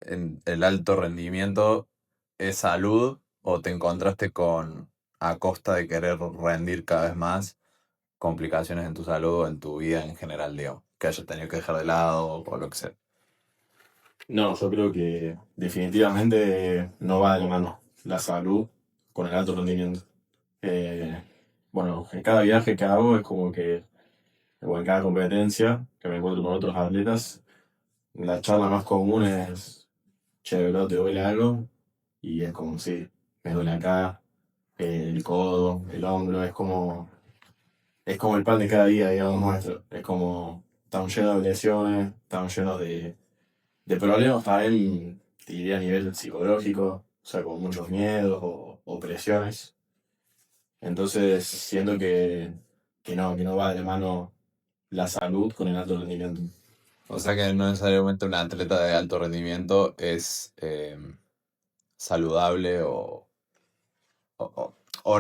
en el alto rendimiento es salud o te encontraste con, a costa de querer rendir cada vez más, complicaciones en tu salud o en tu vida en general, digamos, que hayas tenido que dejar de lado o lo que sea? No, yo creo que definitivamente no va de la mano la salud con el alto rendimiento. Eh, bueno, en cada viaje que hago es como que, o en cada competencia que me encuentro con otros atletas, la charla más común es, che, bro, ¿te duele algo? Y es como, sí, me duele acá, el codo, el hombro, es como el pan de cada día, digamos, nuestro. Es como, estamos llenos de lesiones, estamos llenos de problemas también, te diría a nivel psicológico, o sea, con muchos miedos o presiones. Entonces, siento que no va de la mano la salud con el alto rendimiento. O sea que no necesariamente un atleta de alto rendimiento es saludable o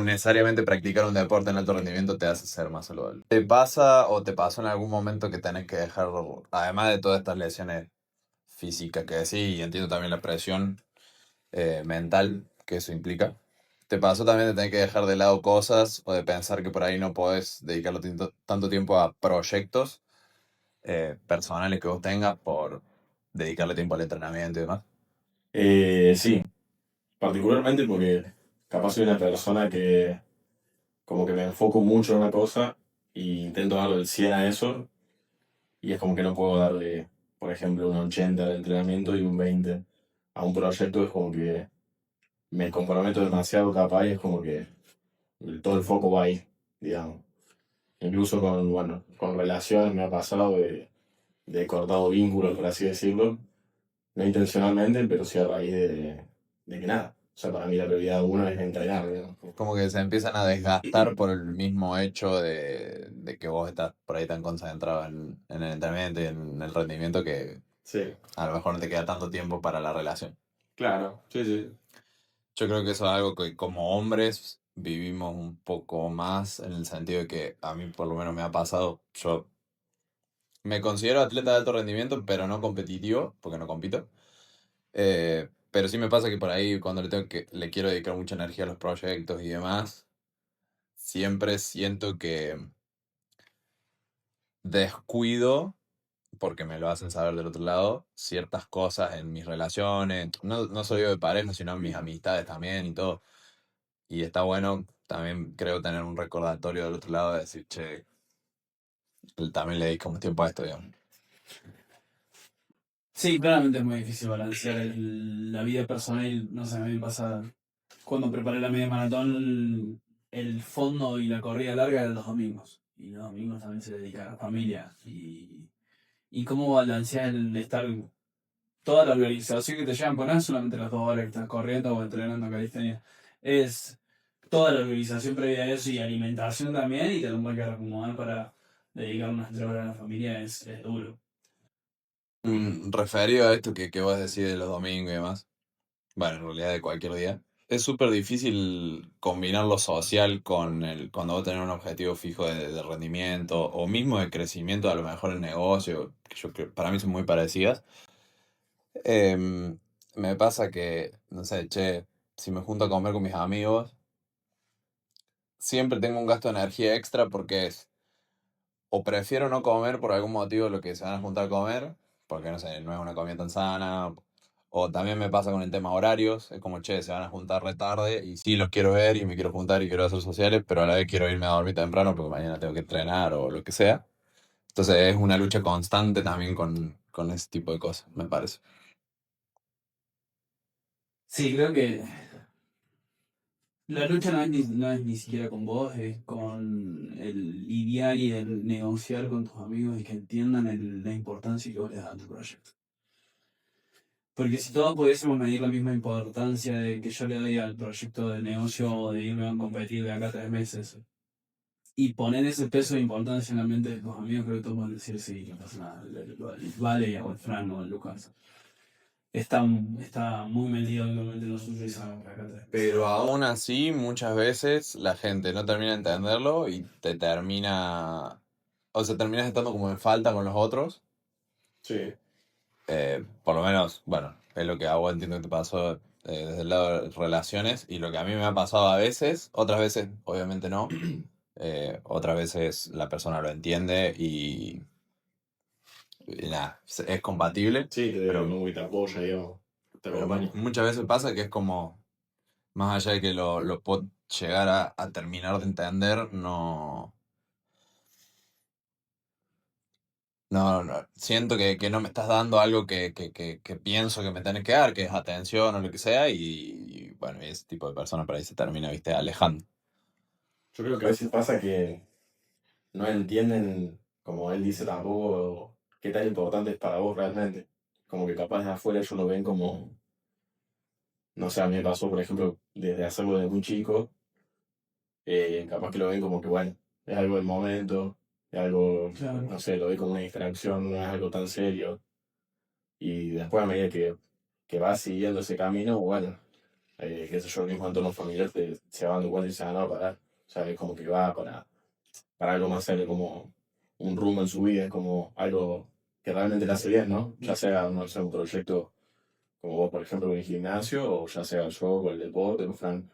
necesariamente practicar un deporte en alto rendimiento te hace ser más saludable. ¿Te pasa o te pasó en algún momento que tenés que dejar, además de todas estas lesiones físicas que decís, y entiendo también la presión mental que eso implica? ¿Te pasó también de tener que dejar de lado cosas o de pensar que por ahí no podés dedicarle tanto tiempo a proyectos personales que vos tengas por dedicarle tiempo al entrenamiento y demás? Sí, particularmente porque capaz soy una persona que como que me enfoco mucho en una cosa e intento darle el 100 a eso y es como que no puedo darle, por ejemplo, un 80 al entrenamiento y un 20 a un proyecto, es como que me comprometo demasiado capaz y es como que todo el foco va ahí, digamos. Incluso con, bueno, con relaciones me ha pasado de cortado vínculos, por así decirlo, no intencionalmente, pero sí a raíz de que nada. O sea, para mí la prioridad uno es entrenar, digamos. Como que se empiezan a desgastar por el mismo hecho de que vos estás por ahí tan concentrado en el entrenamiento y en el rendimiento que Sí, a lo mejor no te queda tanto tiempo para la relación. claro, sí, sí. Yo creo que eso es algo que como hombres vivimos un poco más en el sentido de que a mí por lo menos me ha pasado. Yo me considero atleta de alto rendimiento, pero no competitivo, porque no compito. Pero sí me pasa que por ahí cuando le quiero dedicar mucha energía a los proyectos y demás, siempre siento que descuido, porque me lo hacen saber del otro lado, ciertas cosas en mis relaciones, no solo yo de pareja, sino en mis amistades también y todo. Y está bueno también, creo, tener un recordatorio del otro lado de decir, che, también le dedicamos tiempo a esto, digamos. Sí, claramente es muy difícil balancear la vida personal. No sé, a mí me pasa cuando preparé la media maratón, el fondo y la corrida larga eran los domingos. Y los domingos también se dedica a la familia. Y cómo balancear el estar toda la organización que te llevan por no es solamente las 2 horas que estás corriendo o entrenando calistenia. Es toda la organización previa a eso y alimentación también. Y te lo que acomodar para dedicar unas 3 horas a la familia es duro. Referido a esto que vos decís de los domingos y demás, bueno, en realidad de cualquier día, es súper difícil combinar lo social con cuando vos tenés un objetivo fijo de rendimiento o mismo de crecimiento, a lo mejor el negocio, que yo creo, para mí son muy parecidas. Em, Me pasa que, no sé, che, si me junto a comer con mis amigos, siempre tengo un gasto de energía extra porque es, o prefiero no comer por algún motivo lo que se van a juntar a comer, porque no sé, no es una comida tan sana, o también me pasa con el tema horarios, es como, che, se van a juntar re tarde y sí los quiero ver y me quiero juntar y quiero hacer sociales, pero a la vez quiero irme a dormir temprano porque mañana tengo que entrenar o lo que sea. Entonces es una lucha constante también con ese tipo de cosas, me parece. Sí, creo que la lucha no es ni siquiera con vos, es con el lidiar y el negociar con tus amigos y que entiendan la importancia que vos le das a tu proyecto. Porque si todos pudiésemos medir la misma importancia de que yo le doy al proyecto de negocio o de irme a competir de acá a 3 meses y poner ese peso de importancia en la mente de tus amigos, creo que todos van a decir sí, no pasa nada, vale, o el Fran o el Lucas. Está muy metido en lo suyo y sabe que acá 3 meses. Pero aún así, muchas veces la gente no termina de entenderlo y te termina, o sea, terminas estando como en falta con los otros. Sí, Por lo menos, bueno, es lo que a vos entiendo que te pasó desde el lado de relaciones y lo que a mí me ha pasado a veces, otras veces obviamente no, otras veces la persona lo entiende y nada, es compatible, Sí, pero como que te apoya, digamos, te acompaña. muchas veces pasa que es como, más allá de que lo puedo llegar a terminar de entender, no, no, siento que no me estás dando algo que pienso que me tenés que dar, que es atención o lo que sea, y bueno, ese tipo de persona por ahí se termina, viste, alejando. Yo creo que a veces pasa que no entienden, como él dice tampoco, qué tan importante es para vos realmente. Como que capaz de afuera ellos lo ven como, no sé, a mí me pasó, por ejemplo, desde hacerlo de muy chico, capaz que lo ven como que, bueno, es algo del momento, es algo, Claro. no sé, lo ve como una distracción, no es algo tan serio. Y después a medida que vas siguiendo ese camino, bueno, qué sé yo, el mismo entorno familiar se va dando cuenta y se va a parar. O sea, es como que va para algo más serio, como un rumbo en su vida, es como algo que realmente le hace bien, ¿no? Ya sea, no sé, un proyecto como vos, por ejemplo, con el gimnasio, o ya sea yo con el deporte, con Fran,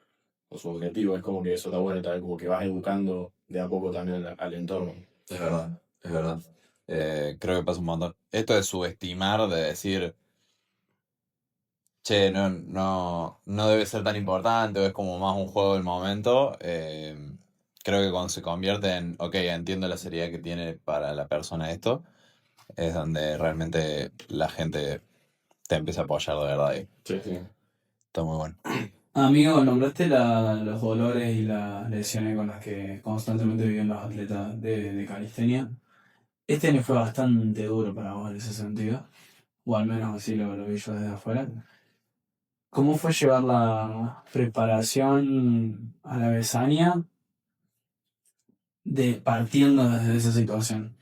con su objetivo, es como que eso está bueno, también como que vas educando de a poco también al entorno. Es verdad, es verdad. Creo que pasa un montón. Esto de subestimar, de decir, che, no debe ser tan importante, o es como más un juego del momento, creo que cuando se convierte en, ok, entiendo la seriedad que tiene para la persona esto, es donde realmente la gente te empieza a apoyar de verdad y Sí, sí. está muy bueno. Amigo, nombraste los dolores y las lesiones con las que constantemente viven los atletas de calistenia. Este año fue bastante duro para vos en ese sentido, o al menos así lo vi yo desde afuera. ¿Cómo fue llevar la preparación a la Besania partiendo desde esa situación?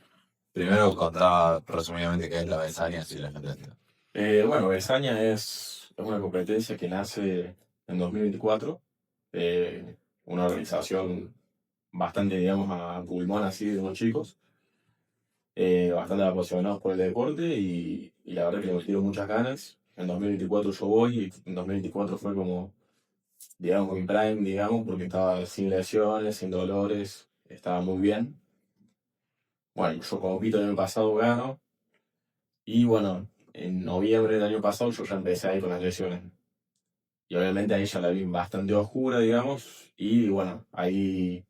Primero contaba resumidamente qué es la Besania, si la gente entiende. Bueno, Besaña es una competencia que nace en 2024, una organización bastante, digamos, a pulmón así de unos chicos, bastante apasionados por el deporte y la verdad que le metieron muchas ganas. En 2024 yo voy y en 2024 fue como, digamos, mi prime, digamos, porque estaba sin lesiones, sin dolores, estaba muy bien. Bueno, yo compito el año pasado, gano y bueno, en noviembre del año pasado yo ya empecé a ir con las lesiones. Y obviamente ahí ya la vi bastante oscura, digamos, y bueno, ahí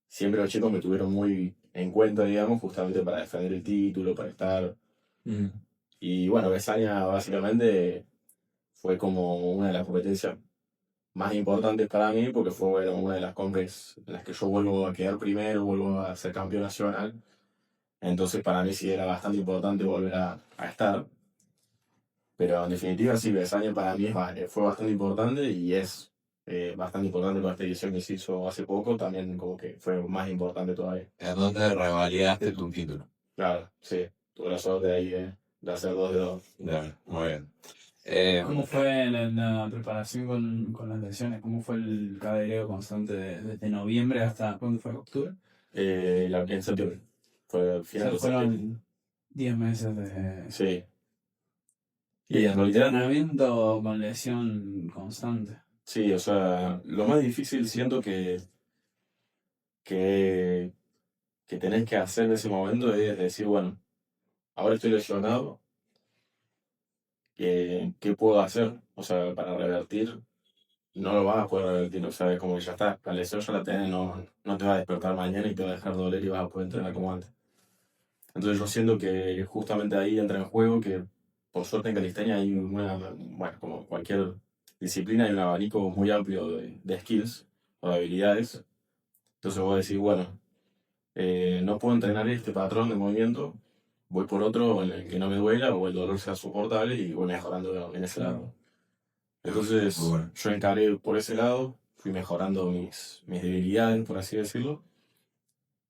siempre los chicos me tuvieron muy en cuenta, digamos, justamente para defender el título, para estar. Y bueno, Besaña básicamente fue como una de las competencias más importantes para mí, porque fue bueno, una de las compes en las que yo vuelvo a quedar primero, vuelvo a ser campeón nacional. Entonces para mí sí era bastante importante volver a estar. Pero en definitiva sí, Besaña para mí fue bastante importante y es bastante importante con esta edición que se hizo hace poco, también como que fue más importante todavía. ¿En dónde revalidaste tu título? Claro, sí, tuve la suerte ahí de hacer 2 de 2. Bien, muy bien. ¿Cómo fue la preparación con las lesiones? ¿Cómo fue el cadereo constante desde noviembre hasta cuándo fue? ¿Octubre? En septiembre, fue O final sea, de septiembre. fueron 10 meses de Sí, y en realidad, entrenamiento con lesión constante. sí, o sea, lo más difícil siento que, que tenés que hacer en ese momento es decir, bueno, ahora estoy lesionado, ¿qué puedo hacer? O sea, para revertir. No lo vas a poder revertir, o sea, es como que ya está, la lesión ya la tenés, no te va a despertar mañana y te va a dejar doler y vas a poder entrenar como antes. Entonces yo siento que justamente ahí entra en juego que por suerte en calistenia hay bueno, como cualquier disciplina, hay un abanico muy amplio de skills o de habilidades. Entonces vos decís, bueno, no puedo entrenar este patrón de movimiento, voy por otro en el que no me duela o el dolor sea soportable y voy mejorando en ese lado. Entonces, Muy bueno. yo encaré por ese lado, fui mejorando mis debilidades, por así decirlo.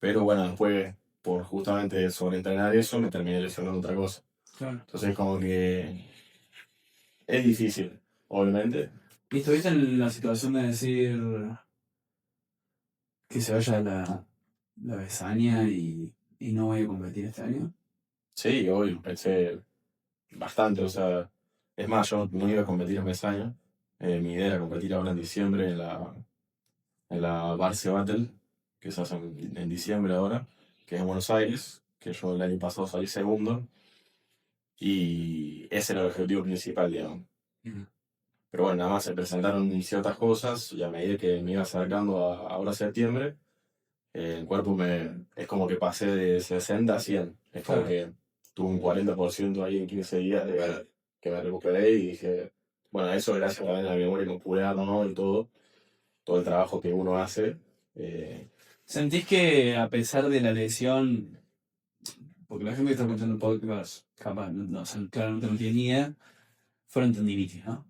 Pero bueno, después, por justamente sobreentrenar eso, me terminé lesionando otra cosa. Claro. Entonces, como que es difícil, obviamente. ¿Y estuviste en la situación de decir que se vaya la Besania y no voy a competir este año? Sí, hoy pensé bastante, o sea, Es más, yo no iba a competir en Mesaña. Mi idea era competir ahora en diciembre en la Barce Battle, que se hace en diciembre ahora, que es en Buenos Aires, que yo el año pasado salí segundo, y ese era el objetivo principal, digamos. Ujú. Pero bueno, nada más se presentaron ciertas cosas, y a medida que me iba acercando a ahora septiembre, el cuerpo es como que pasé de 60 a 100. Es como Claro. que tuve un 40% ahí en 15 días Bueno, que me recuperé y dije, bueno, eso gracias también a la memoria muscular, ¿no? Y todo el trabajo que uno hace. eh, ¿Sentís que a pesar de la lesión, porque la gente que está escuchando el podcast, capaz, o sea, claramente no tiene ni idea, fueron tendinitis, ¿no?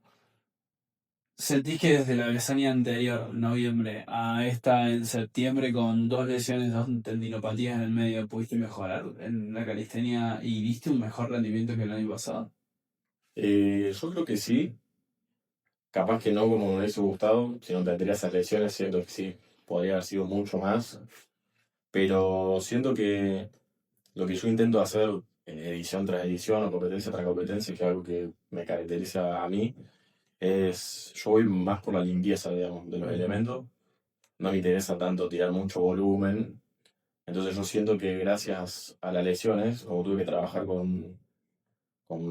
¿Sentís que desde la Besanía anterior, noviembre, a esta en septiembre, con dos lesiones, dos tendinopatías en el medio, pudiste mejorar en la calistenia y diste un mejor rendimiento que el año pasado? yo creo que sí, capaz que no como me hubiese gustado, si no tendría esas lesiones, siento que sí, podría haber sido mucho más, pero siento que lo que yo intento hacer en edición tras edición o competencia tras competencia, que es algo que me caracteriza a mí, yo voy más por la limpieza, digamos, de los elementos. No me interesa tanto tirar mucho volumen. Entonces yo siento que gracias a las lesiones, como tuve que trabajar con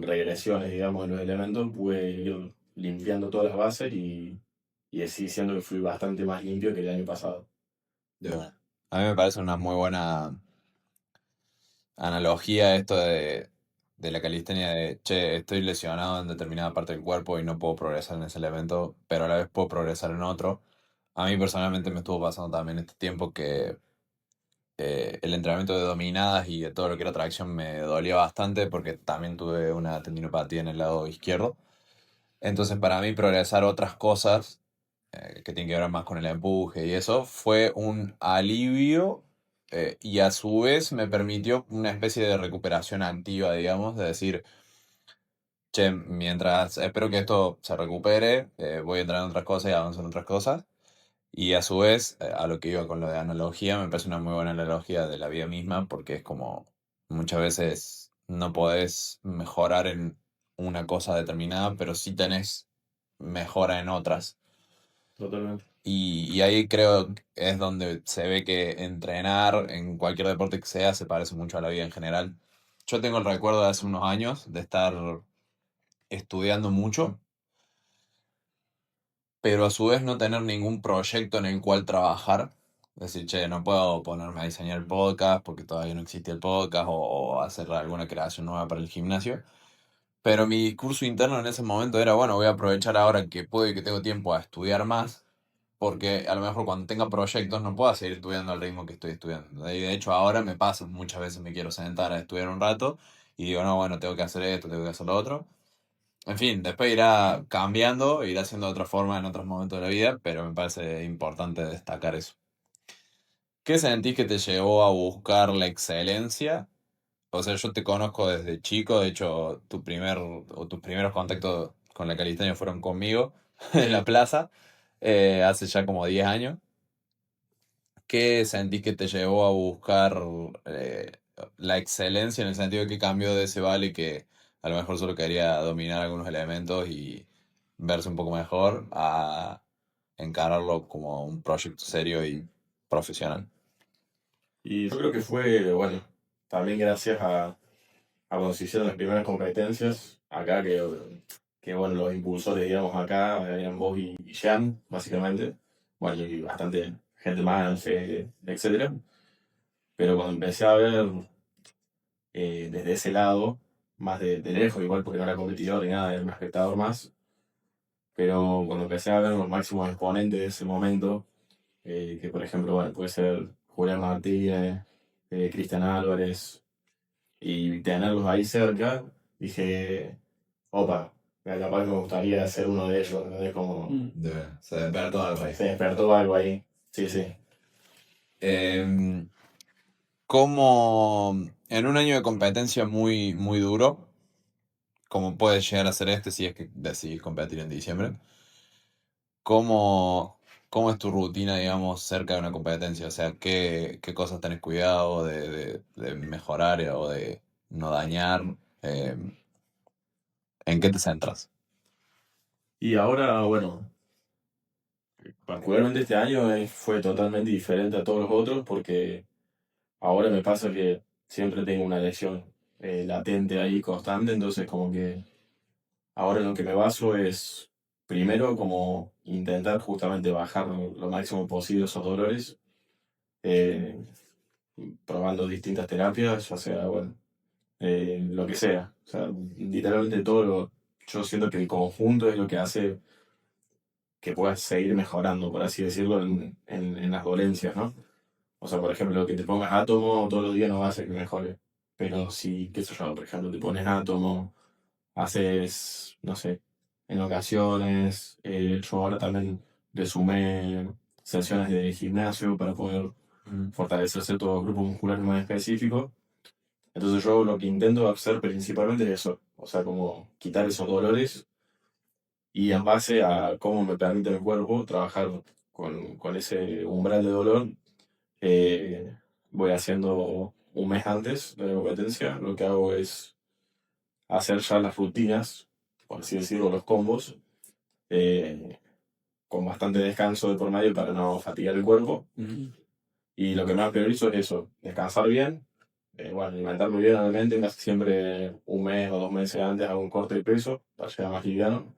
regresiones, digamos, en los elementos, pude ir limpiando todas las bases y así siento que fui bastante más limpio que el año pasado. de una. A mí me parece una muy buena analogía esto de la calistenia de, che, estoy lesionado en determinada parte del cuerpo y no puedo progresar en ese elemento, pero a la vez puedo progresar en otro. A mí personalmente me estuvo pasando también este tiempo que el entrenamiento de dominadas y de todo lo que era tracción me dolía bastante porque también tuve una tendinopatía en el lado izquierdo. Entonces para mí progresar otras cosas que tienen que ver más con el empuje y eso fue un alivio y a su vez me permitió una especie de recuperación activa, digamos, de decir, che, mientras espero que esto se recupere, voy a entrar en otras cosas y avanzo en otras cosas. Y a su vez, a lo que iba con lo de analogía, me parece una muy buena analogía de la vida misma, porque es como muchas veces no podés mejorar en una cosa determinada, pero sí tenés mejora en otras. Totalmente. Y ahí creo que es donde se ve que entrenar en cualquier deporte que sea se parece mucho a la vida en general. Yo tengo el recuerdo de hace unos años de estar estudiando mucho, pero a su vez no tener ningún proyecto en el cual trabajar. Decir, che, no puedo ponerme a diseñar el podcast porque todavía no existe el podcast o hacer alguna creación nueva para el gimnasio. Pero mi discurso interno en ese momento era, bueno, voy a aprovechar ahora que puedo y que tengo tiempo a estudiar más, porque a lo mejor cuando tenga proyectos no puedo seguir estudiando al ritmo que estoy estudiando. Y de hecho ahora me pasa, muchas veces me quiero sentar a estudiar un rato y digo, no, bueno, tengo que hacer esto, tengo que hacer lo otro. En fin, después irá cambiando, irá siendo de otra forma en otros momentos de la vida, pero me parece importante destacar eso. ¿Qué sentís que te llevó a buscar la excelencia? O sea, yo te conozco desde chico, de hecho, tus primeros contactos con la calistenia fueron conmigo en la plaza, hace ya como 10 años. ¿Qué sentís que te llevó a buscar eh, la excelencia en el sentido de que cambió de ese vale que a lo mejor solo quería dominar algunos elementos y verse un poco mejor a encararlo como un proyecto serio y profesional? Y yo creo que fue, bueno, también gracias a cuando se hicieron las primeras competencias, acá que bueno, los impulsores, digamos, acá eran vos y Jan, básicamente. Bueno, y bastante gente más, etcétera. Pero cuando empecé a ver desde ese lado, más de lejos, igual porque no era competidor ni nada, era un espectador más, pero cuando empecé a ver los máximos exponentes de ese momento, que por ejemplo, bueno, puede ser Julián Martínez, Cristian Álvarez, y tenerlos ahí cerca, dije, opa, capaz me gustaría ser uno de ellos, ¿entendés? Como Se despertó algo ahí. se despertó algo ahí. Sí, sí. Como en un año de competencia muy, muy duro, como puede llegar a ser este si es que decidís competir en diciembre, ¿cómo, cómo es tu rutina, digamos, cerca de una competencia? O sea, ¿qué cosas tenés cuidado de mejorar o de no dañar? Eh, ¿En qué te centras? Y ahora, bueno, particularmente este año fue totalmente diferente a todos los otros porque ahora me pasa que siempre tengo una lesión latente ahí, constante, entonces como que ahora lo que me baso es primero como intentar justamente bajar lo máximo posible esos dolores, eh, probando distintas terapias, ya sea, bueno, lo que sea. O sea, literalmente yo siento que el conjunto es lo que hace que puedas seguir mejorando, por así decirlo, en las dolencias, ¿no? O sea, por ejemplo, que te pongas átomo todos los días no va a hacer que mejore. Pero si, qué sé yo, por ejemplo, te pones átomo, haces, no sé, en ocasiones, yo ahora también le sumé sesiones de gimnasio para poder fortalecer ciertos grupos musculares más específicos. Entonces yo lo que intento hacer principalmente es eso, o sea, como quitar esos dolores y en base a cómo me permite el cuerpo trabajar con ese umbral de dolor, eh, voy haciendo un mes antes de la competencia, lo que hago es hacer ya las rutinas, por así decirlo, los combos, eh, con bastante descanso de por medio para no fatigar el cuerpo. Y lo que más priorizo es eso, descansar bien, bueno, alimentarme bien, obviamente, casi siempre un mes o 2 meses antes hago un corte de peso para llegar más liviano.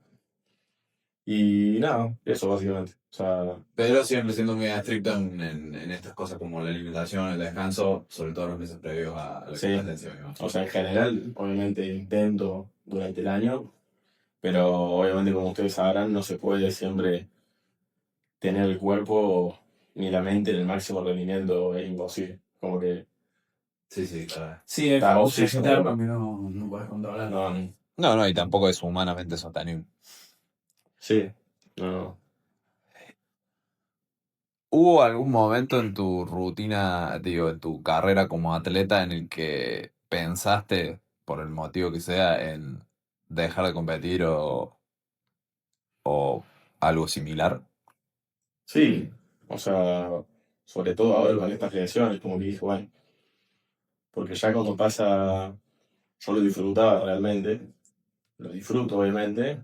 Y nada, eso básicamente. O sea, Pero siempre siendo muy estricto en estas cosas como la alimentación, el descanso, sobre todo los meses previos a la sí, competencia, me imagino. o sea, en general, obviamente intento durante el año, pero obviamente como ustedes sabrán, no se puede siempre tener el cuerpo ni la mente en el máximo rendimiento, es imposible. Como que Sí, sí, claro. Sí, es está fácil off-season, ejecutar porque no puedes controlar. no, No, no, y tampoco es humanamente sostenible. sí, no. ¿Hubo algún momento en tu rutina, digo, en tu carrera como atleta en el que pensaste, por el motivo que sea, en dejar de competir o algo similar? Sí, o sea, sobre todo ahora con estas lesiones, como que dije, bueno, porque ya cuando pasa, yo lo disfrutaba realmente, lo disfruto obviamente,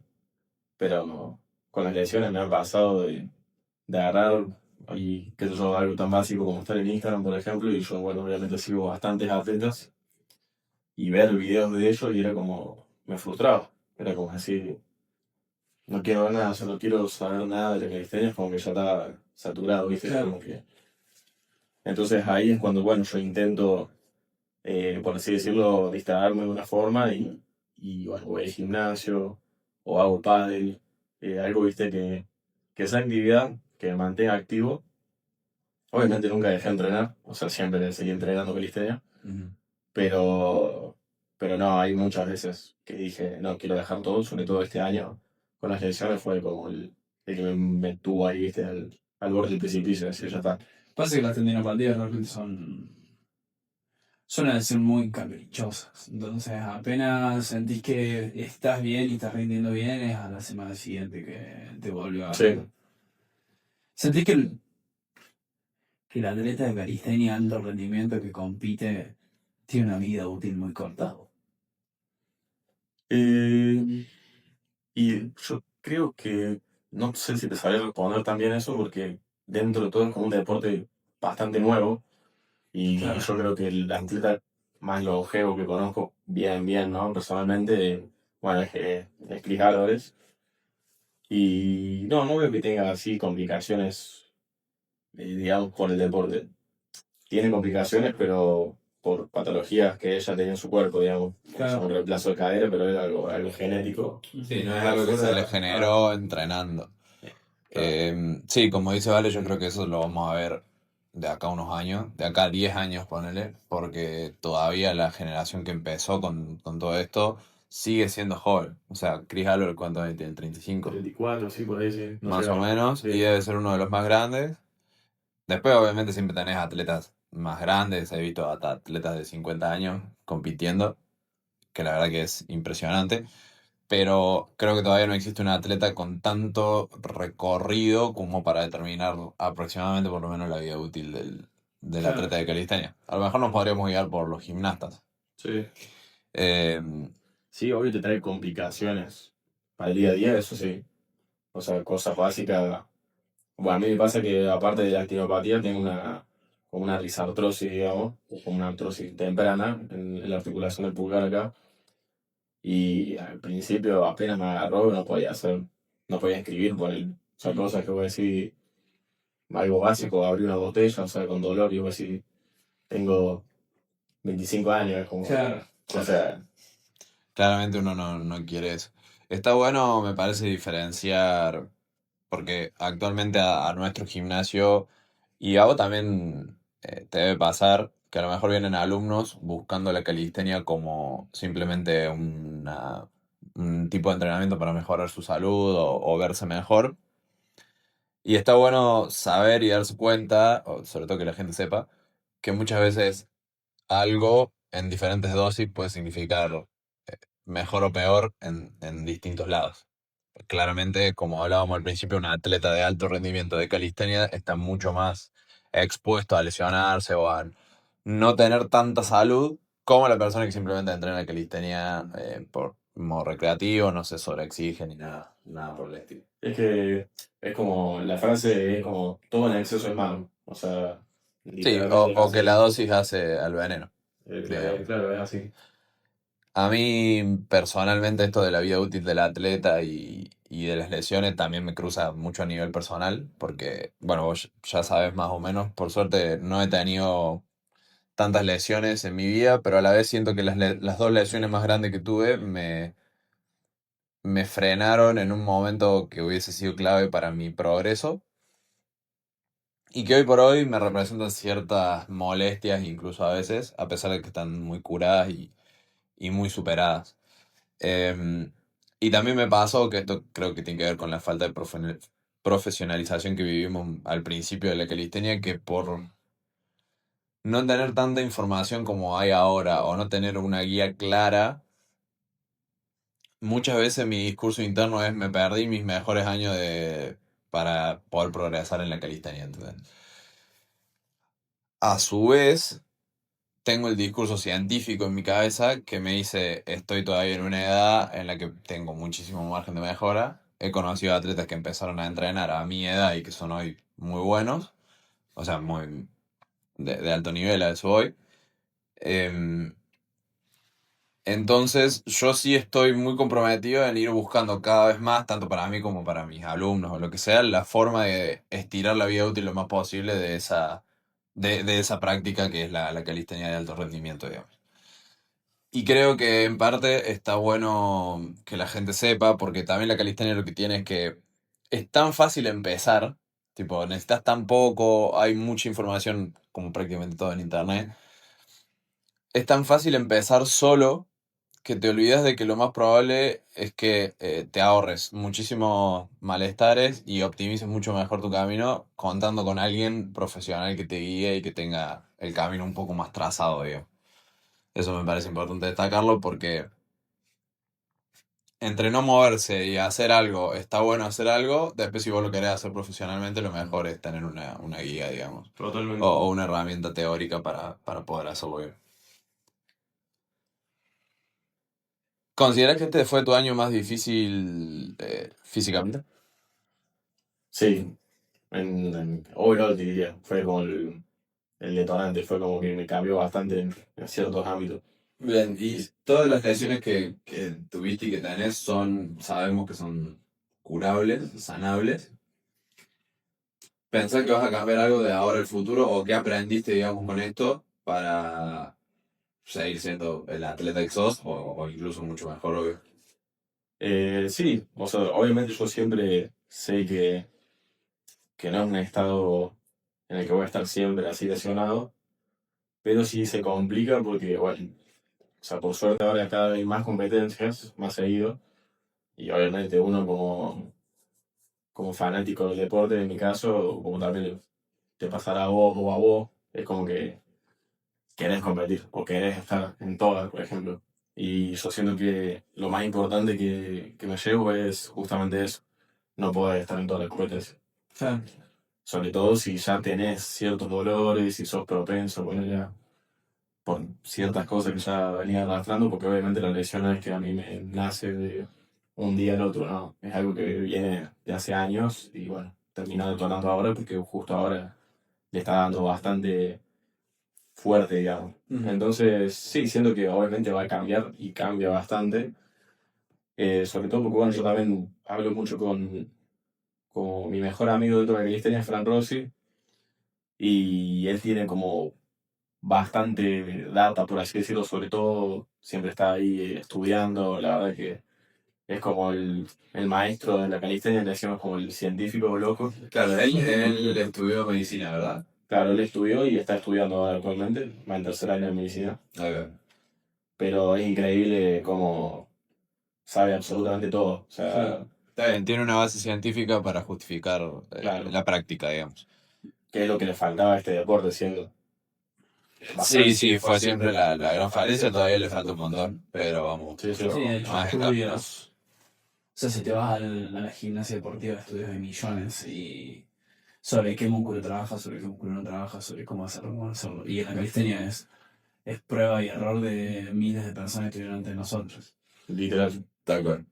pero con las lesiones me ha pasado de agarrar y qué sé yo, algo tan básico como estar en Instagram, por ejemplo, y yo, bueno, obviamente sigo bastantes atletas y ver videos de ellos y era como, me frustraba, era como decir, no quiero ver nada, solo quiero saber nada de la calistenia, es como que ya estaba saturado, ¿viste? Claro. Como que... Entonces ahí es cuando, bueno, yo intento, por así decirlo, distraerme de una forma y bueno, voy al gimnasio o hago pádel, algo, ¿viste? Que esa actividad que me mantenga activo. Obviamente nunca dejé de entrenar, o sea, siempre seguí entrenando calistenia, pero, pero no, hay muchas veces que dije, no, quiero dejar todo, sobre todo este año, con las lesiones fue como el que me tuvo ahí, ¿viste? Al borde del precipicio, decir, ya está. Pasa que las tendinopatías realmente suelen ser muy caprichosas. Entonces, apenas sentís que estás bien y estás rindiendo bien, es a la semana siguiente que te vuelve a... Sí, Sentís que el atleta de calistenia alto rendimiento que compite tiene una vida útil muy corta. eh, y yo creo que, no sé si te sabría responder también eso, porque dentro de todo es como un deporte bastante nuevo, y Claro. yo creo que el atleta más longevo que conozco, bien, ¿no? Personalmente, bueno, es Chris Álvarez. Y no veo que tenga así complicaciones, digamos, con el deporte. Tiene complicaciones, pero por patologías que ella tenía en su cuerpo, digamos. Claro. Como un reemplazo de cadera, pero era algo genético. Sí, no es algo que se le generó entrenando. Sí, como dice Vale, yo creo que eso lo vamos a ver de acá a unos años, de acá a 10 años, ponele, porque todavía la generación que empezó con todo esto sigue siendo joven. O sea, Chris Albert, ¿cuánto tiene? 35, 34, sí, por ahí sí. No más llega. o menos, Sí. y debe ser uno de los más grandes. Después, obviamente, siempre tenés atletas más grandes, he visto hasta atletas de 50 años compitiendo, que la verdad que es impresionante. Pero creo que todavía no existe un atleta con tanto recorrido como para determinar aproximadamente por lo menos la vida útil del Claro. atleta de calistenia. A lo mejor nos podríamos guiar por los gimnastas. Sí. Eh, Sí, obvio te trae complicaciones para el día a día, eso sí. O sea, cosas básicas. Bueno, a mí me pasa que aparte de la actinopatía tengo como una risartrosis, digamos, o como una artrosis temprana en la articulación del pulgar acá. Y al principio apenas me agarró, no podía escribir por él. O sea, cosas que voy a decir, algo básico, abrir una botella, o sea, con dolor, y voy a decir, tengo 25 años, es como, Claro. o sea, Claramente uno no quiere eso. Está bueno, me parece, diferenciar, porque actualmente a nuestro gimnasio, y a vos también te debe pasar, que a lo mejor vienen alumnos buscando la calistenia como simplemente un tipo de entrenamiento para mejorar su salud o verse mejor. Y está bueno saber y darse cuenta, o sobre todo que la gente sepa, que muchas veces algo en diferentes dosis puede significar mejor o peor en distintos lados. Claramente, como hablábamos al principio, un atleta de alto rendimiento de calistenia está mucho más expuesto a lesionarse o a no tener tanta salud como la persona que simplemente entrena calistenia por modo recreativo, no se sobreexige ni nada por el estilo. es que es como, la frase es como, todo en exceso es malo. O sea, Sí, literalmente es o que la así. dosis hace al veneno, digamos. Claro, es así. A mí personalmente esto de la vida útil del atleta y de las lesiones también me cruza mucho a nivel personal, porque, bueno, vos ya sabes más o menos, por suerte no he tenido tantas lesiones en mi vida, pero a la vez siento que las dos lesiones más grandes que tuve me frenaron en un momento que hubiese sido clave para mi progreso y que hoy por hoy me representan ciertas molestias, incluso a veces, a pesar de que están muy curadas y muy superadas. Em, y también me pasó que esto creo que tiene que ver con la falta de profesionalización que vivimos al principio de la calistenia, que por no tener tanta información como hay ahora o no tener una guía clara, muchas veces mi discurso interno es me perdí mis mejores años para poder progresar en la calistenia, ¿entendés? A su vez, tengo el discurso científico en mi cabeza que me dice, estoy todavía en una edad en la que tengo muchísimo margen de mejora. He conocido atletas que empezaron a entrenar a mi edad y que son hoy muy buenos, o sea, muy de alto nivel, a eso voy. Em, entonces, yo sí estoy muy comprometido en ir buscando cada vez más, tanto para mí como para mis alumnos o lo que sea, la forma de estirar la vida útil lo más posible de esa práctica que es la calistenia de alto rendimiento, digamos. Y creo que en parte está bueno que la gente sepa, porque también la calistenia lo que tiene es que es tan fácil empezar, tipo, necesitas tan poco, hay mucha información, como prácticamente todo en internet. Es tan fácil empezar solo que te olvidas de que lo más probable es que te ahorres muchísimos malestares y optimices mucho mejor tu camino contando con alguien profesional que te guíe y que tenga el camino un poco más trazado, digamos. Eso me parece importante destacarlo porque entre no moverse y hacer algo, está bueno hacer algo. Después, si vos lo querés hacer profesionalmente, lo mejor es tener una guía, digamos. Totalmente. O una herramienta teórica para poder hacerlo bien. ¿Considerás que este fue tu año más difícil físicamente? Sí, overall diría, fue como el detonante, fue como que me cambió bastante en ciertos ámbitos. Bien, y todas las lesiones que tuviste y que tenés sabemos que son curables, sanables. ¿Pensás que vas a cambiar algo de ahora al futuro o qué aprendiste, digamos, con esto para seguir siendo el atleta que sos o incluso mucho mejor, obvio? Sí, o sea, obviamente yo siempre sé que no es un estado en el que voy a estar siempre así lesionado, pero sí se complica porque, bueno, o sea, por suerte ahora cada vez hay más competencias, más seguido, y obviamente uno como fanático del deporte, en mi caso, como también te pasará a vos o a vos, es como que querés competir o querés estar en todas, por ejemplo. Y yo siento que lo más importante que me llevo es justamente eso, no poder estar en todas las competencias. Claro. Sobre todo si ya tenés ciertos dolores, si sos propenso, bueno, ya por ciertas cosas que ya venía arrastrando, porque obviamente la lesión no es que a mí me nace de un día al otro, no. Es algo que viene de hace años y bueno, terminó detonando ahora porque justo ahora le está dando bastante fuerte, digamos. Entonces, sí, siento que obviamente va a cambiar y cambia bastante. Sobre todo porque, bueno, yo también hablo mucho con mi mejor amigo dentro de la calistenia, Fran Rossi, y él tiene como bastante data, por así decirlo, sobre todo siempre está ahí estudiando, la verdad que es como el maestro de la calistenia, le decimos como el científico loco. Claro, él estudió medicina, ¿verdad? Claro, él estudió y está estudiando ahora actualmente, va en tercer año de medicina, Ok. pero es increíble cómo sabe absolutamente todo, o sea, Claro. Está bien, tiene una base científica para justificar claro, la práctica, digamos. que es lo que le faltaba a este deporte, siendo Sí, sí, fue siempre la gran falencia, todavía le falta un montón, pero vamos, Sí, sí. mucho Sí, de hecho, más encaminado. estudios. O sea, si te vas a la gimnasia deportiva, estudios de millones y sobre qué músculo trabaja, sobre qué músculo no trabaja, sobre cómo hacerlo, cómo no hacerlo. Y en la calistenia es prueba y error de miles de personas que estuvieron ante nosotros. Literal. Tal cual.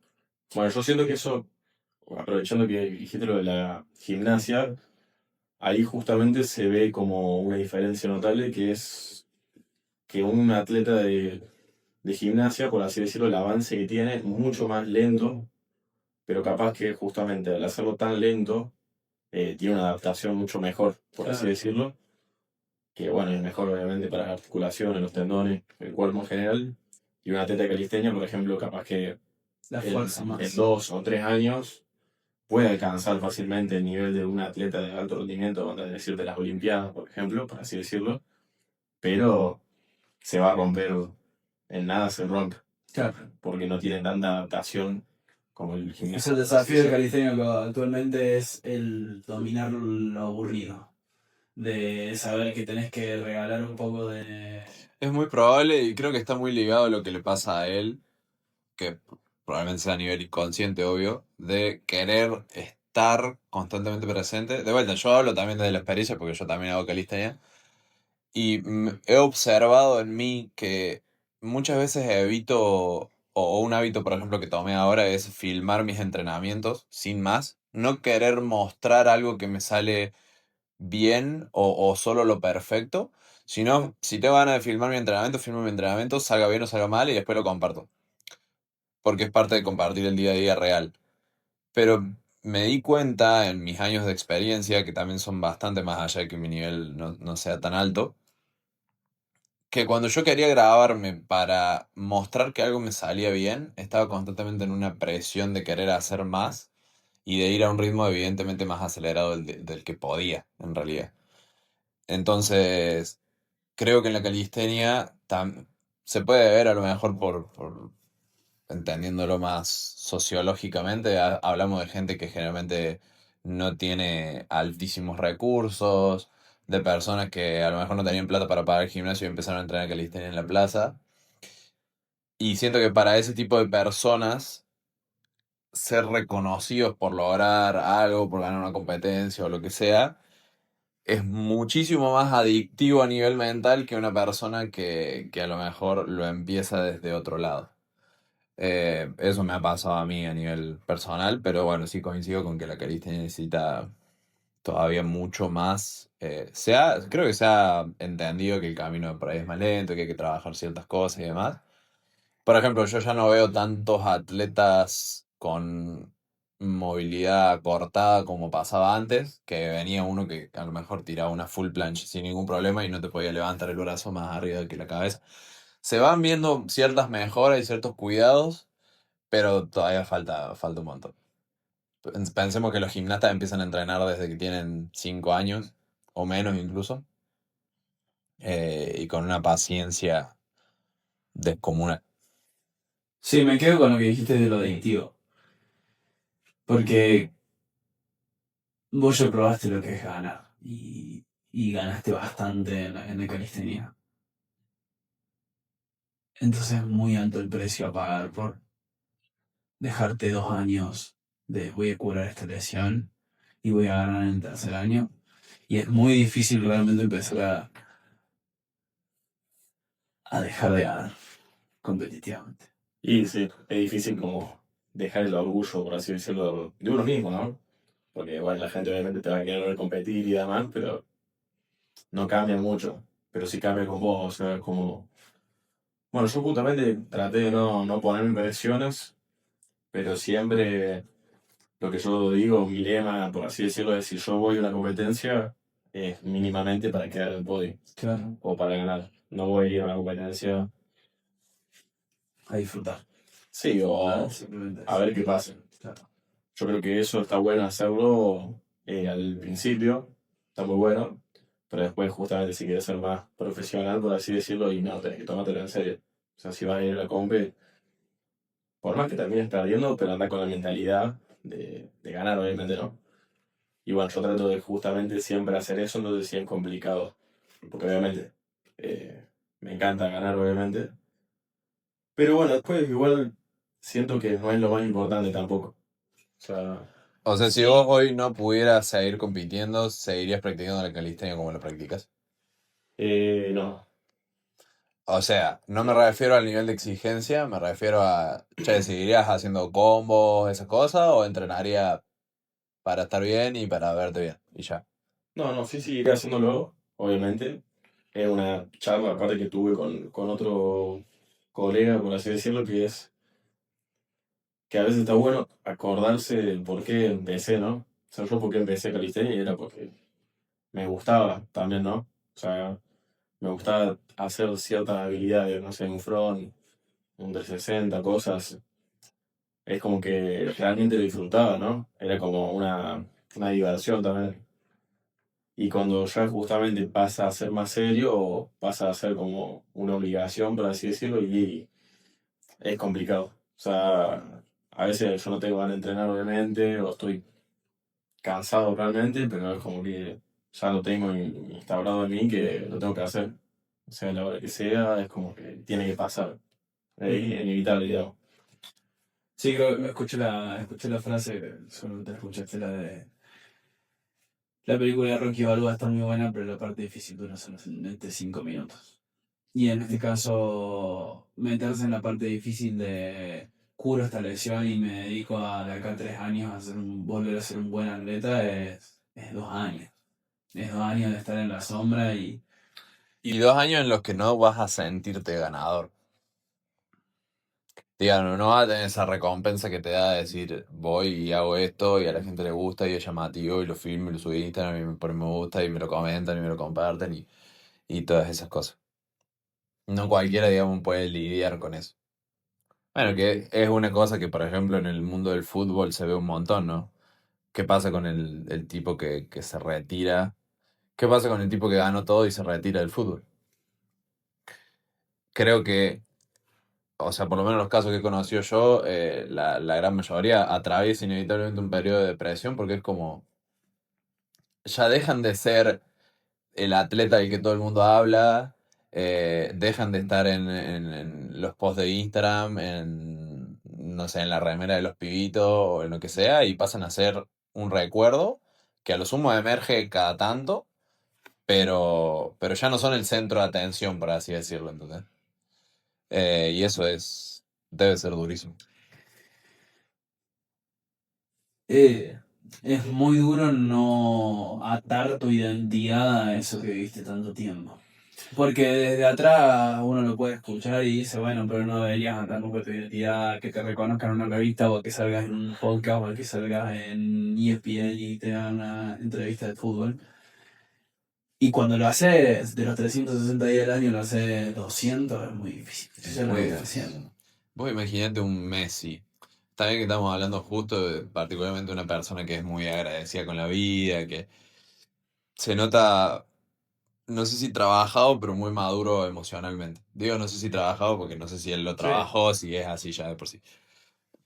Bueno, yo siento que eso, aprovechando que dijiste lo de la gimnasia, ahí justamente se ve como una diferencia notable que es que un atleta de gimnasia, por así decirlo, el avance que tiene es mucho más lento, pero capaz que justamente al hacerlo tan lento, tiene una adaptación mucho mejor, por así Claro. decirlo, que bueno, es mejor obviamente para las articulaciones, los tendones, el cuerpo en general. Y un atleta de calistenia, por ejemplo, capaz que La en, fuerza en más. 2 o 3 años puede alcanzar fácilmente el nivel de un atleta de alto rendimiento, vamos a decir, de las Olimpiadas, por ejemplo, por así decirlo, pero se va a romper, en nada se rompe, Claro. porque no tiene tanta adaptación como el Es gimnasio. el desafío del calistenia actualmente es el dominar lo aburrido. De saber que tenés que regalar un poco de... Es muy probable y creo que está muy ligado a lo que le pasa a él, que probablemente sea a nivel inconsciente, obvio, de querer estar constantemente presente. De vuelta, yo hablo también desde la experiencia porque yo también hago calistenia. Y he observado en mí que muchas veces evito, o un hábito, por ejemplo, que tomé ahora es filmar mis entrenamientos sin más. No querer mostrar algo que me sale bien o solo lo perfecto, sino si tengo ganas de filmar mi entrenamiento, filmo mi entrenamiento, salga bien o salga mal y después lo comparto. Porque es parte de compartir el día a día real. Pero me di cuenta en mis años de experiencia, que también son bastante más allá de que mi nivel no sea tan alto, que cuando yo quería grabarme para mostrar que algo me salía bien, estaba constantemente en una presión de querer hacer más y de ir a un ritmo evidentemente más acelerado del que podía, en realidad. Entonces, creo que en la calistenia se puede ver a lo mejor por entendiéndolo más sociológicamente, hablamos de gente que generalmente no tiene altísimos recursos, de personas que a lo mejor no tenían plata para pagar el gimnasio y empezaron a entrenar calistenia en la plaza. Y siento que para ese tipo de personas, ser reconocidos por lograr algo, por ganar una competencia o lo que sea, es muchísimo más adictivo a nivel mental que una persona que a lo mejor lo empieza desde otro lado. Eso me ha pasado a mí a nivel personal, pero bueno, sí coincido con que la calistenia necesita todavía mucho más. Creo que se ha entendido que el camino por ahí es más lento, que hay que trabajar ciertas cosas y demás. Por ejemplo, yo ya no veo tantos atletas con movilidad cortada como pasaba antes, que venía uno que a lo mejor tiraba una full planche sin ningún problema y no te podía levantar el brazo más arriba que la cabeza. Se van viendo ciertas mejoras y ciertos cuidados, pero todavía falta un montón. Pensemos que los gimnastas empiezan a entrenar desde que tienen 5 años, o menos incluso, y con una paciencia descomunal. Sí, me quedo con lo que dijiste de lo adictivo. Porque vos ya probaste lo que es ganar. Y ganaste bastante en la calistenia. Entonces es muy alto el precio a pagar por dejarte 2 años de voy a curar esta lesión y voy a ganar en el tercer año. Y es muy difícil realmente empezar a dejar de ganar competitivamente. Y sí, es difícil como dejar el orgullo, por así decirlo, de uno mismo, ¿no? Porque, bueno, la gente obviamente te va a querer ver competir y demás, pero no cambia mucho. Pero sí cambia con vos, o sea, es como... Bueno, yo justamente traté de no ponerme presiones, pero siempre lo que yo digo, mi lema, por así decirlo, es si yo voy a una competencia, es mínimamente para quedar en el podio Claro. o para ganar. No voy a ir a una competencia, A disfrutar. sí, o Simplemente a eso. ver qué pasa. Claro. Yo creo que eso está bueno hacerlo al principio, está muy bueno, pero después justamente si quieres ser más profesional, por así decirlo, y no, tenés que tomártelo en serio. O sea, si vas a ir a la compe, por más que termines perdiendo, pero anda con la mentalidad de ganar, obviamente, ¿no? Y bueno, yo trato de justamente siempre hacer eso, entonces sí es complicado, porque obviamente eh, me encanta ganar, obviamente, pero bueno, después igual siento que no es lo más importante tampoco. O sea, O sea, si sí, vos hoy no pudieras seguir compitiendo, ¿seguirías practicando la calistenia como la practicas? no. O sea, no me refiero al nivel de exigencia, me refiero a, che, ¿seguirías haciendo combos, esas cosas, o entrenaría para estar bien y para verte bien? Y ya. No, no, sí seguiré haciéndolo, obviamente. Es una charla aparte que tuve con otro colega, por así decirlo, que es que a veces está bueno acordarse del por qué empecé, ¿no? O sea, yo por qué empecé calistenia y era porque me gustaba también, ¿no? O sea, me gustaba hacer ciertas habilidades, no sé, un front, un 360, cosas. Es como que realmente lo disfrutaba, ¿no? Era como una diversión también. Y cuando ya justamente pasa a ser más serio, o pasa a ser como una obligación, por así decirlo, y es complicado. O sea, a veces yo no tengo ganas de entrenar, obviamente, o estoy cansado realmente, pero es como que ya lo tengo instaurado en mí que lo tengo que hacer. O sea, a la hora que sea, es como que tiene que pasar. Es inevitable, digamos. Sí, creo que escuché la frase, solo te la escuchaste la de... La película de Rocky Balboa está muy buena, pero la parte difícil dura solamente 5 minutos. Y en este caso, meterse en la parte difícil de curo esta lesión y me dedico a de acá a 3 años a volver a ser un buen atleta es 2 años. Es 2 años de estar en la sombra Y 2 años en los que no vas a sentirte ganador. Digan, no vas a tener esa recompensa que te da decir, voy y hago esto y a la gente le gusta y es llamativo y lo filmo y lo subo a Instagram y me ponen me gusta y me lo comentan y me lo comparten y todas esas cosas. No cualquiera, digamos, puede lidiar con eso. Bueno, que es una cosa que, por ejemplo, en el mundo del fútbol se ve un montón, ¿no? ¿Qué pasa con el tipo que se retira? ¿Qué pasa con el tipo que ganó todo y se retira del fútbol? Creo que, o sea, por lo menos los casos que he conocido yo, la gran mayoría atraviesa inevitablemente un periodo de depresión porque es como, ya dejan de ser el atleta del que todo el mundo habla, dejan de estar en los posts de Instagram, en, no sé, en la remera de los pibitos o en lo que sea, y pasan a ser un recuerdo que a lo sumo emerge cada tanto, pero ya no son el centro de atención, por así decirlo, ¿entendés? Y eso debe ser durísimo. es muy duro no atar tu identidad a eso que viviste tanto tiempo. Porque desde atrás uno lo puede escuchar y dice, bueno, pero no deberías atar nunca tu identidad, que te reconozcan en una revista o que salgas en un podcast o que salgas en ESPN y te hagan una entrevista de fútbol. Y cuando lo haces de los 360 días del año, lo haces 200, es muy difícil. Yo ya lo Muy vengo difícil. haciendo. Vos imaginate un Messi. Está bien que estamos hablando justo de particularmente una persona que es muy agradecida con la vida, que se nota, no sé si trabajado, pero muy maduro emocionalmente. Digo, no sé si trabajado porque no sé si él lo Sí, trabajó, si es así ya de por sí.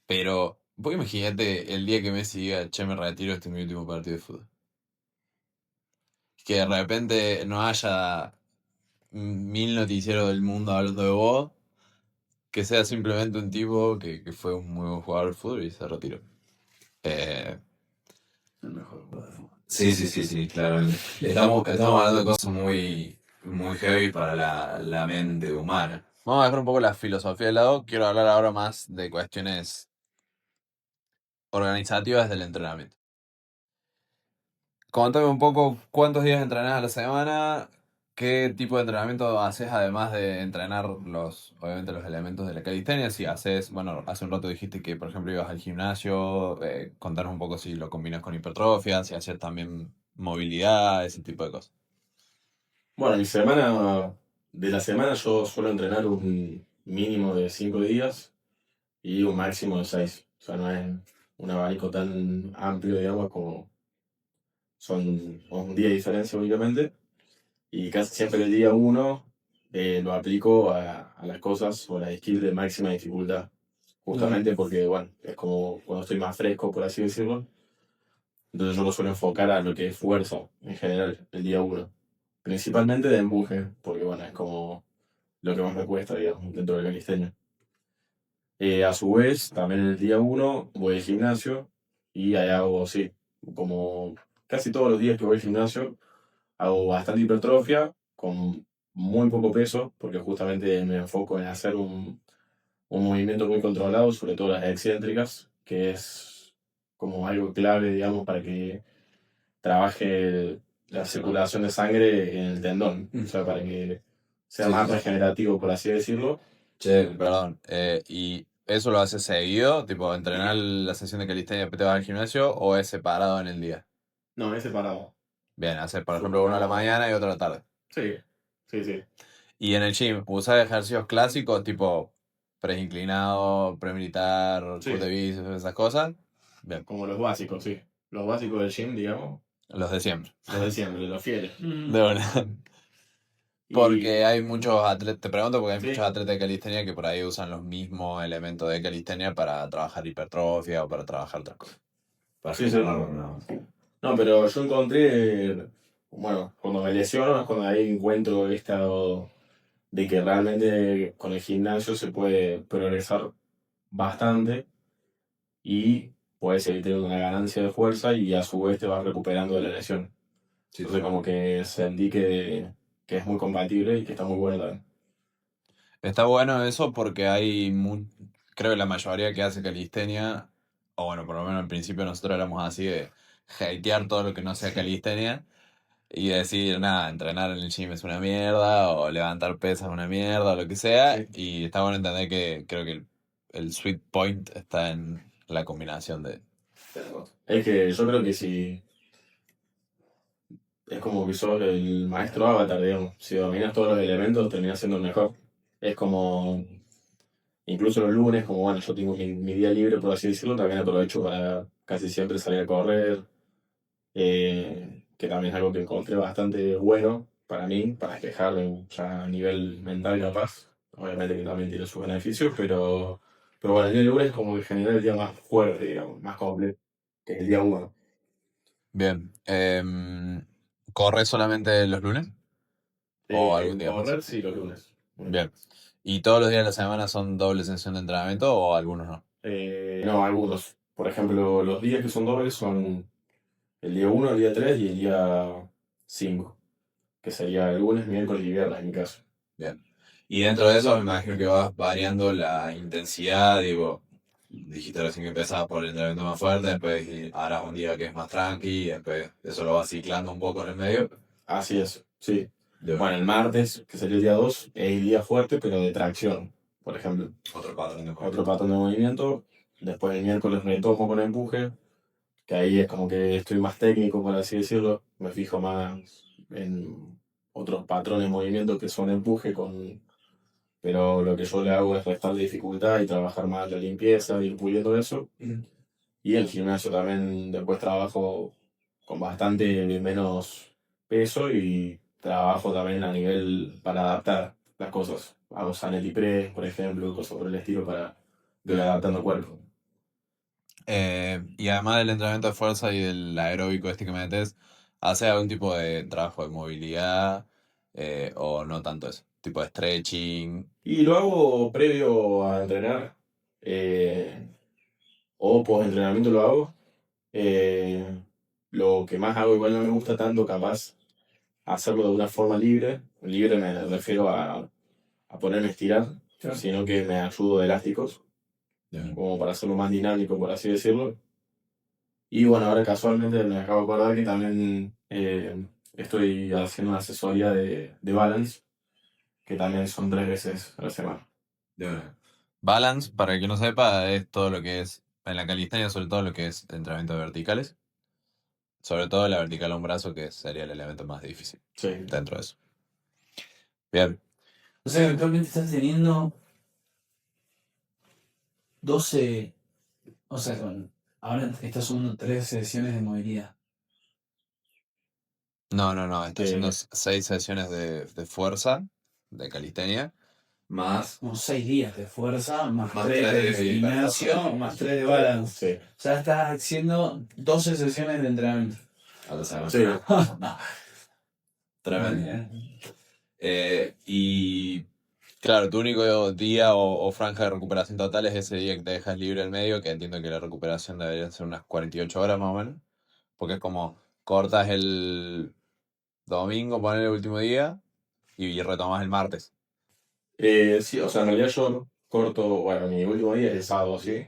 Pero vos imaginate el día que Messi diga, che, me retiro, este es mi último partido de fútbol. Que de repente no haya 1000 noticieros del mundo hablando de vos, que sea simplemente un tipo que fue un muy buen jugador de fútbol y se retiró. Eh, El mejor jugador de fútbol. sí, sí, sí, sí, claramente. Estamos hablando de cosas muy, muy heavy para la mente humana. Vamos a dejar un poco la filosofía de lado. Quiero hablar ahora más de cuestiones organizativas del entrenamiento. Contame un poco cuántos días entrenás a la semana, qué tipo de entrenamiento haces además de entrenar obviamente los elementos de la calistenia. Si haces, bueno, hace un rato dijiste que por ejemplo ibas al gimnasio, contanos un poco si lo combinas con hipertrofia, si haces también movilidad, ese tipo de cosas. Bueno, de la semana yo suelo entrenar un mínimo de 5 días y un máximo de 6. O sea, no es un abanico tan amplio, digamos, como son un día de diferencia únicamente. Y casi siempre el día uno lo aplico a las cosas o las skills de máxima dificultad. Justamente porque, bueno, es como cuando estoy más fresco, por así decirlo. Entonces yo lo suelo enfocar a lo que es fuerza en general, el día uno. Principalmente de empuje, porque bueno, es como lo que más me cuesta, digamos, dentro del calistenia. A su vez, también el día uno voy al gimnasio y ahí hago, sí, como casi todos los días que voy al gimnasio, hago bastante hipertrofia con muy poco peso, porque justamente me enfoco en hacer un movimiento muy controlado, sobre todo las excéntricas, que es como algo clave, digamos, para que trabaje la circulación de sangre en el tendón, o sea, para que sea Sí, más sí, sí. regenerativo, por así decirlo. Che, perdón. ¿Y eso lo haces seguido? Tipo, entrenar la sesión de calistenia y después te vas al gimnasio o es separado en el día? No, es separado. Bien, hacer por ejemplo uno a la Supongamos, mañana y otro a la tarde. sí, sí, sí. Y en el gym, ¿usás ejercicios clásicos tipo press inclinado, press militar, Sí, curl de bíceps, esas cosas? Bien, como los básicos, sí. Los básicos del gym, digamos, los de siempre. los de siempre, los fieles. De una. Porque Y hay muchos atletas, te pregunto porque hay muchos sí, atletas de calistenia que por ahí usan los mismos elementos de calistenia para trabajar hipertrofia o para trabajar otras cosas. Para sí, sí. generar una... No, pero yo encontré, bueno, cuando me lesiono es cuando ahí encuentro estado de que realmente con el gimnasio se puede progresar bastante y puedes seguir teniendo una ganancia de fuerza y a su vez te vas recuperando de la lesión. Sí, Entonces como que sentí que es muy compatible y que está muy bueno también. está bueno eso porque creo que la mayoría que hace calistenia, o bueno, por lo menos al principio nosotros éramos así de hatear todo lo que no sea calistenia y decir, nada, entrenar en el gym es una mierda, o levantar pesas es una mierda, o lo que sea, Sí. y está bueno entender que creo que el sweet point está en la combinación de... Es que yo creo que si es como que sos el maestro avatar, digamos. Si dominas todos los elementos, terminás siendo el mejor. Es como, incluso los lunes, como bueno, yo tengo mi día libre, por así decirlo, también aprovecho para casi siempre salir a correr, que también es algo que encontré bastante bueno para mí, para despejarme ya a nivel mental capaz. Obviamente que también tiene sus beneficios, pero bueno, el día libre es como que genera el día más fuerte, digamos, más completo, que el día uno. Bien, ¿corres solamente los lunes o algún día más? Correr sí, los lunes. Bien. ¿Y todos los días de la semana son doble sesión de entrenamiento o algunos no? No, algunos. Por ejemplo, los días que son dobles son el día uno, el día 3 y el día 5, que sería el lunes, miércoles y viernes en mi caso. Bien. Y dentro de eso me imagino que vas variando la intensidad, digo, dijiste recién que empezabas por el entrenamiento más fuerte, después harás un día que es más tranqui, y después eso lo vas ciclando un poco en el medio. Así es, sí. De Bueno, una. el martes, que sería el día 2 es el día fuerte, pero de tracción, por ejemplo. Otro patrón de Otro movimiento. patrón de movimiento. Después el miércoles retomo con empuje, que ahí es como que estoy más técnico, por así decirlo. Me fijo más en otros patrones de movimiento que son empuje pero lo que yo le hago es restar dificultad y trabajar más la limpieza, ir puliendo eso. Y el gimnasio también después trabajo con bastante menos peso y trabajo también a nivel para adaptar las cosas. Hago Sanity Press, por ejemplo, cosas por el estilo para ir adaptando el cuerpo. Y además del entrenamiento de fuerza y del aeróbico este que metes, ¿haces algún tipo de trabajo de movilidad o no tanto eso? Tipo de stretching. Y lo hago previo a entrenar eh, o post entrenamiento lo hago. Eh, lo que más hago igual no me gusta tanto capaz hacerlo de una forma libre. Libre me refiero a ponerme a estirar, Claro. sino que me ayudo de elásticos, como para hacerlo más dinámico, por así decirlo. Y bueno, ahora casualmente me acabo de acordar que también estoy haciendo una asesoría de balance, que también son 3 veces a la semana. Balance, para el que no sepa, es todo lo que es, en la calistenia, sobre todo lo que es entrenamiento de verticales. Sobre todo la vertical a un brazo, que sería el elemento más difícil Sí. dentro de eso. Bien. O sea, actualmente estás teniendo 12. O sea, ahora estás sumando 3 sesiones de movilidad. No, está haciendo Eh, 6 sesiones de fuerza, de calistenia, más Como 6 días de fuerza, más Más 3 tres de de gimnasio, hipertrofia. más 3 de balance. sí. O sea, estás haciendo 12 sesiones de entrenamiento. a la semana. Sí. Tremendo. Y claro, tu único día o franja de recuperación total es ese día que te dejas libre al medio, que entiendo que la recuperación debería ser unas 48 horas más o menos, porque es como cortas el domingo, poner el último día y retomas el martes. Sí, o sea, en realidad yo corto, bueno, mi último día es el sábado, ¿sí?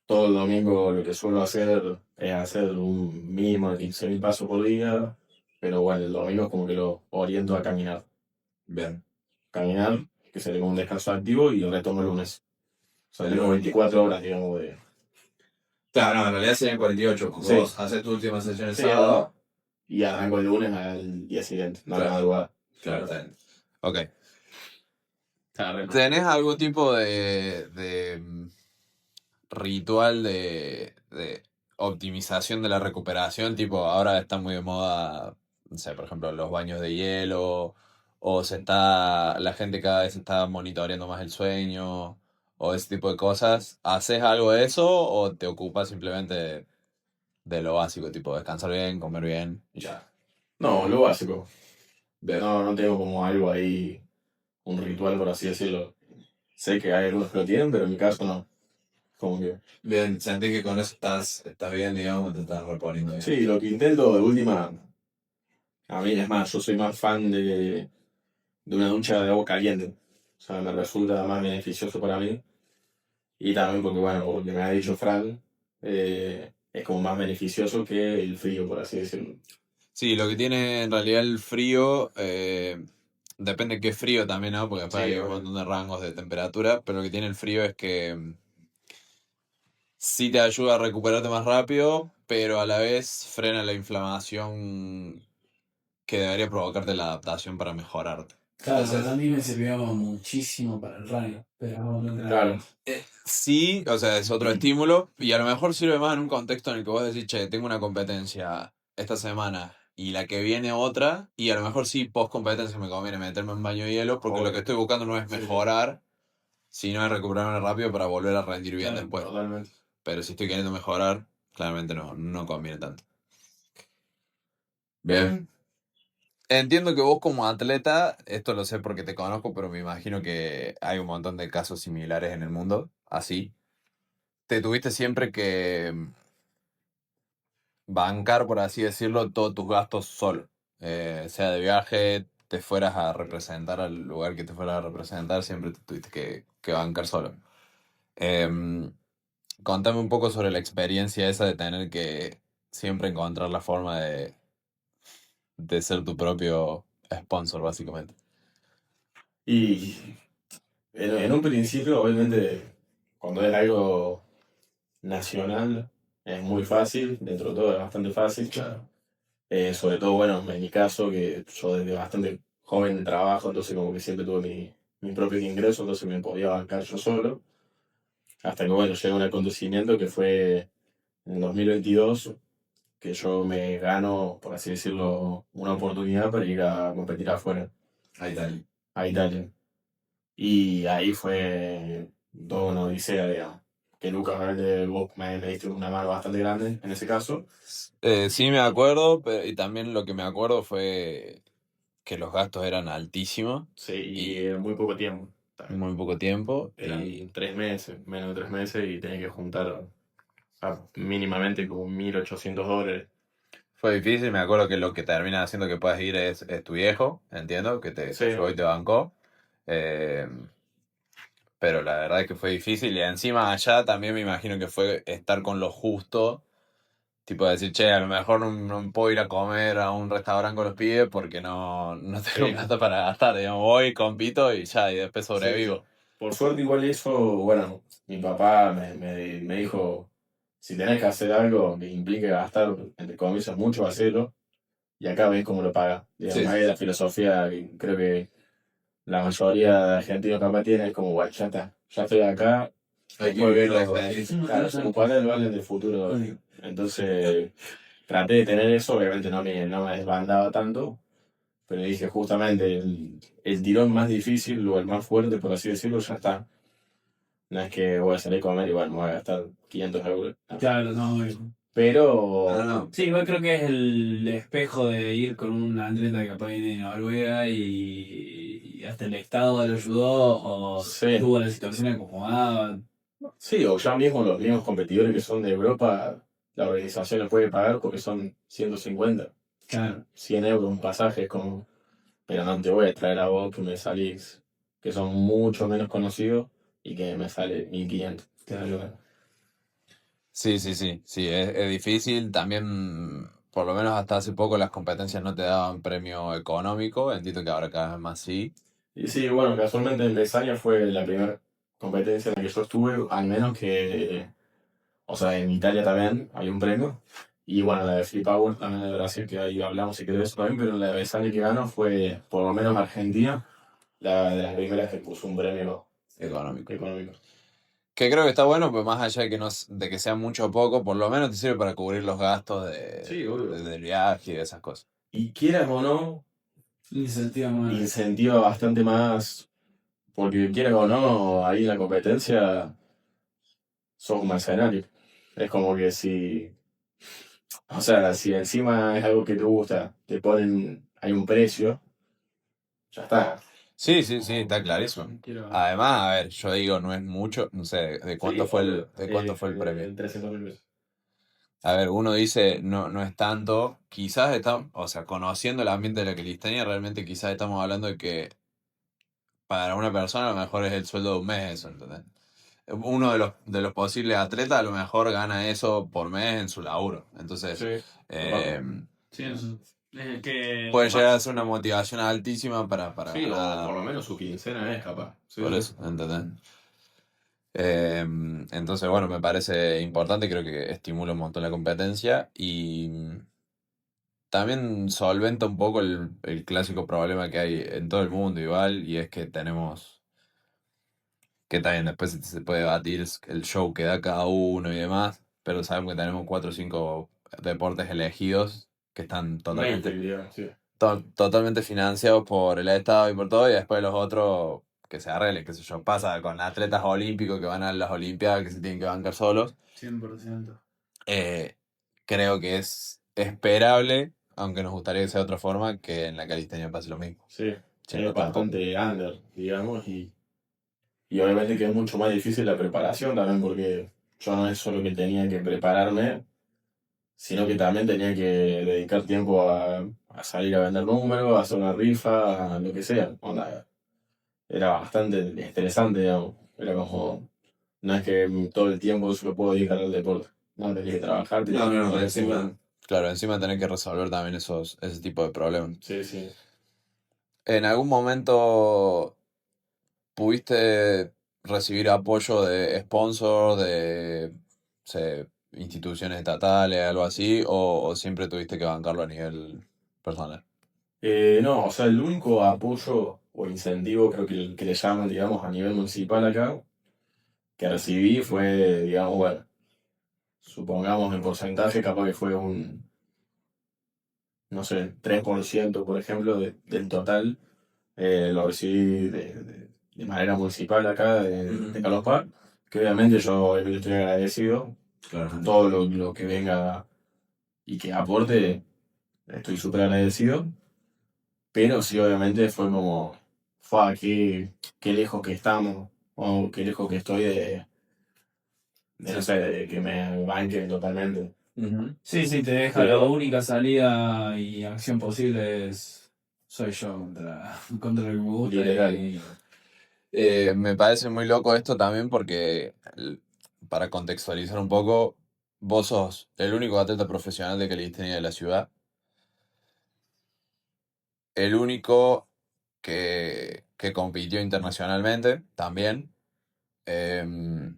Todo el domingo lo que suelo hacer es hacer un mínimo de 15.000 pasos por día, pero bueno, el domingo es como que lo oriento a caminar. Bien. Caminar, que sería como un descanso activo y retomo el lunes. O sea, El tengo lunes. 24 horas, digamos, de... Claro, no, en realidad serían 48, porque Sí. vos haces tu última sesión el Sí, sábado. Y arranco el lunes al día siguiente, no a la Claro. madrugada. Claro, está bien. Ok. ¿Tenés algún tipo de ritual de optimización de la recuperación? Tipo, ahora está muy de moda, no sé, por ejemplo, los baños de hielo, o la gente cada vez está monitoreando más el sueño, o ese tipo de cosas. ¿Haces algo de eso o te ocupas simplemente de lo básico, tipo descansar bien, comer bien y ya? No, lo básico. Bien. No tengo como algo ahí, un ritual, por así decirlo. Sé que hay algunos que lo tienen, pero en mi caso no. Como que... Bien, sentí que con eso estás bien, digamos, te estás reponiendo bien. Sí, lo que intento de última, a mí es más, yo soy más fan de una ducha de agua caliente. O sea, me resulta más beneficioso para mí. Y también porque, bueno, por lo que me ha dicho Fran, es como más beneficioso que el frío, por así decirlo. Sí, lo que tiene en realidad el frío, depende qué frío también, ¿no? Porque después Sí, hay un obvio. montón de rangos de temperatura, pero lo que tiene el frío es que sí te ayuda a recuperarte más rápido, pero a la vez frena la inflamación que debería provocarte la adaptación para mejorarte. Claro, Entonces, a mí me sirvió muchísimo para el running. Pero Claro. sí, o sea, es otro estímulo y a lo mejor sirve más en un contexto en el que vos decís, che, tengo una competencia esta semana y la que viene otra, y a lo mejor sí, post competencia me conviene meterme en baño de hielo porque lo que estoy buscando no es Sí, sí. mejorar, sino es recuperarme rápido para volver a rendir bien Claro, después. Totalmente. Pero si estoy queriendo mejorar, claramente no conviene tanto. Bien. Entiendo que vos como atleta, esto lo sé porque te conozco, pero me imagino que hay un montón de casos similares en el mundo, así. Te tuviste siempre que bancar, por así decirlo, todos tus gastos solo. Sea de viaje, te fueras a representar al lugar que te fueras a representar, siempre te tuviste que bancar solo. Em, Contame un poco sobre la experiencia esa de tener que siempre encontrar la forma de ser tu propio sponsor, básicamente. Y en un principio, obviamente, cuando es algo nacional, es muy fácil, dentro de todo es bastante fácil. claro. Sobre todo, bueno, en mi caso, que yo desde bastante joven trabajo, entonces como que siempre tuve mi propio ingreso, entonces me podía bancar yo solo. Hasta que, bueno, llega un acontecimiento que fue en el 2022, que yo me gano, por así decirlo, una oportunidad para ir a competir afuera, Ahí está. a Italia. Y ahí fue toda una odisea, digamos. Que Lucas, obviamente, vos me diste una mano bastante grande en ese caso. Sí me acuerdo, y también lo que me acuerdo fue que los gastos eran altísimos Sí, y y en muy poco tiempo. en muy poco tiempo. Eran 3 meses, menos de 3 meses, y tenía que juntar mínimamente como $1.800. Fue difícil, me acuerdo que lo que termina haciendo que puedas ir es tu viejo, entiendo, que te Sí. ayudó y te bancó. Eh, pero la verdad es que fue difícil y encima allá también me imagino que fue estar con lo justo, tipo decir, che, a lo mejor no puedo ir a comer a un restaurante con los pibes porque no tengo Sí. plata para gastar, digamos, voy, compito y ya, y después sobrevivo. Por suerte igual eso, bueno, mi papá me dijo, si tenés que hacer algo que implique gastar, entre comillas, mucho, hacelo, y acá ves cómo lo paga. Digamos, Sí, ahí la filosofía que creo que la mayoría de argentinos capaz tiene es como, bueno, ya estoy acá, hay que después vivir la verlo, experiencia. claro, ocupar el vale del futuro. Entonces, traté de tener eso, obviamente no me desbandaba tanto, pero dije justamente el tirón más difícil o el más fuerte, por así decirlo, ya está. No es que voy a salir a comer y bueno, me voy a gastar 500 euros. No. Claro, no, Pero, No. sí, igual creo que es el espejo de ir con un atleta que capaz viene de Noruega y hasta el Estado lo ayudó o sí, tuvo la situación acomodada. sí, o ya mismo los mismos competidores que son de Europa, la organización les puede pagar porque son 150, Claro, 100 euros un pasaje, es como, pero no te voy a traer a vos que me salís, que son mucho menos conocidos y que me sale 1500. claro. Sí, sí, sí, sí, es difícil. También, por lo menos hasta hace poco, las competencias no te daban premio económico. Entiendo que ahora cada vez más sí. Y sí, bueno, casualmente en Besania fue la primera competencia en la que yo estuve, al menos que, o sea, en Italia también hay un premio. Y bueno, la de Free Power, también de Brasil, que ahí hablamos si querés también, pero la de Besania que ganó fue, por lo menos Argentina, la de las primeras que puso un premio Económico. económico. Que creo que está bueno, pues más allá de que, no, de que sea mucho o poco, por lo menos te sirve para cubrir los gastos Sí, obvio. del viaje y de esas cosas. Y quieras o no, Incentiva más. incentiva bastante más, porque quieras o no, ahí en la competencia sos un mercenario. Es como que si, o sea, si encima es algo que te gusta, te ponen, hay un precio, ya está. Sí, sí, sí, está clarísimo. Quiero- Además, a ver, yo digo, no es mucho, no sé, ¿de cuánto Sí, fue obvio. de cuánto fue el premio? 300.000 pesos. A ver, uno dice, no es tanto, quizás estamos, o sea, conociendo el ambiente de la calistenia, realmente quizás estamos hablando de que para una persona a lo mejor es el sueldo de un mes eso, ¿entendés? Uno de los posibles atletas a lo mejor gana eso por mes en su laburo. Entonces, Sí, eh, Sí, eso. Es que puede llegar a ser una motivación altísima para sí, o ganar por lo menos su quincena es capaz. Sí, por sí. eso, ¿entendés? Entonces, bueno, me parece importante, creo que estimula un montón la competencia y también solventa un poco el clásico problema que hay en todo el mundo igual, y es que tenemos, que también después se puede debatir el show que da cada uno y demás, pero sabemos que tenemos 4 o 5 deportes elegidos que están totalmente, Mainstream, digamos, sí. totalmente financiados por el Estado y por todo, y después los otros que se arreglen, qué sé yo, pasa con atletas olímpicos que van a las Olimpiadas que se tienen que bancar solos. 100%. Eh, creo que es esperable, aunque nos gustaría que sea de otra forma, que en la calistenia pase lo mismo. Sí, Siendo es tanto. bastante under, digamos, y obviamente que es mucho más difícil la preparación también, porque yo no es solo que tenía que prepararme, sino que también tenía que dedicar tiempo a salir a vender números, a hacer una rifa, a lo que sea. Onda, era bastante estresante, digamos. Era como, no es que todo el tiempo se lo puedo dedicar al deporte. No, tenía que trabajar, tenía No, que no, no, poner encima. Claro, encima tener que resolver también ese tipo de problemas. Sí, sí. ¿En algún momento pudiste recibir apoyo de sponsor, de instituciones estatales, algo así, o siempre tuviste que bancarlo a nivel personal? No, o sea, el único apoyo o incentivo, creo que le llaman, digamos, a nivel municipal acá, que recibí fue, digamos, bueno, supongamos en porcentaje, capaz que fue un, no sé, 3% por ejemplo, del total, lo recibí de manera municipal acá, de Carlos Paz, que obviamente yo obviamente estoy agradecido, Claro. todo lo que venga y que aporte, estoy súper agradecido, pero sí, obviamente fue como, fue qué lejos que estamos, o qué lejos que estoy no sé, de que me banquen totalmente. Sí, sí, te deja. La única salida y acción posible soy yo contra lo que me gusta. Literal. Me parece muy loco esto también porque, para contextualizar un poco, vos sos el único atleta profesional de calistenia de la ciudad, el único que compitió internacionalmente también, em,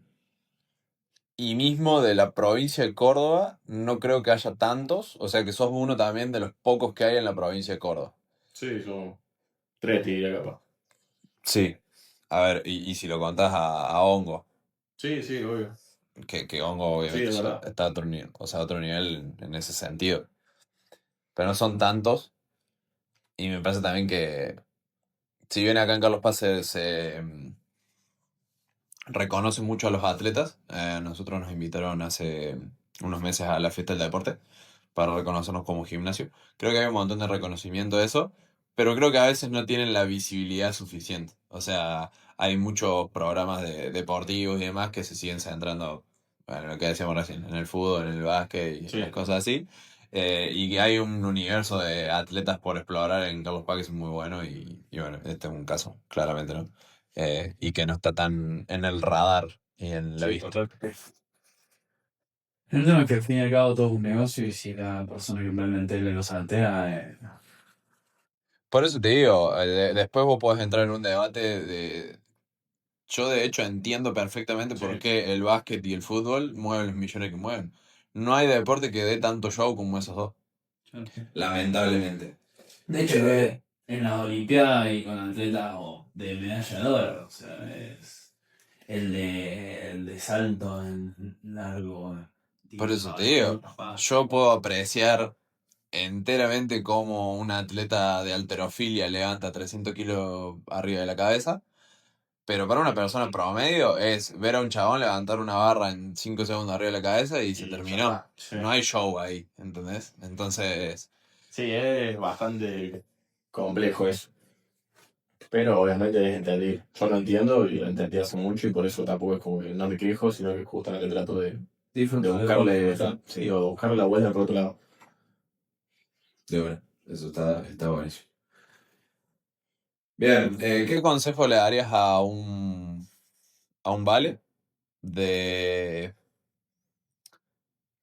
y mismo de la provincia de Córdoba, no creo que haya tantos, o sea que sos uno también de los pocos que hay en la provincia de Córdoba. Sí, son 3, te diría capaz. Sí. A ver, y si lo contás a Hongo, Sí, sí, obvio. que Hongo Sí, obviamente es ya verdad. está a otro nivel, o sea, a otro nivel en ese sentido. Pero no son tantos, y me parece también que, si bien acá en Carlos Paz se reconoce mucho a los atletas, nosotros nos invitaron hace unos meses a la fiesta del deporte para reconocernos como gimnasio. Creo que hay un montón de reconocimiento de eso, pero creo que a veces no tienen la visibilidad suficiente. O sea, hay muchos programas deportivos y demás que se siguen centrando, bueno, lo que decíamos recién, en el fútbol, en el básquet y Sí. las cosas así. Y que hay un universo de atletas por explorar en Carlos Paz que es muy bueno y bueno, este es un caso, claramente, ¿no? Y que no está tan en el radar y en la Sí, vista. total. El tema es que al fin y al cabo todo es un negocio y si la persona que realmente lo saltea, Por eso te digo, después vos podés entrar en un debate de... Yo de hecho entiendo perfectamente por Sí. qué el básquet y el fútbol mueven los millones que mueven. No hay deporte que dé tanto show como esos dos. Lamentablemente. de hecho, en las Olimpiadas y con atletas de medalla de oro, o sea, es el de salto en largo. Por eso te digo, yo puedo apreciar enteramente cómo un atleta de halterofilia levanta 300 kilos arriba de la cabeza. Pero para una persona promedio es ver a un chabón levantar una barra en 5 segundos arriba de la cabeza y se Y ya terminó. está. Sí. No hay show ahí, ¿entendés? Entonces, Sí, es bastante complejo eso. Pero obviamente es entendible. Yo lo entiendo y lo entendí hace mucho y por eso tampoco es como que no me quejo, sino que justamente trato de Disfruto buscarle, sí, o buscarle la vuelta por otro lado. de una, eso está buenísimo. Bien, ¿qué consejo le darías a un vale de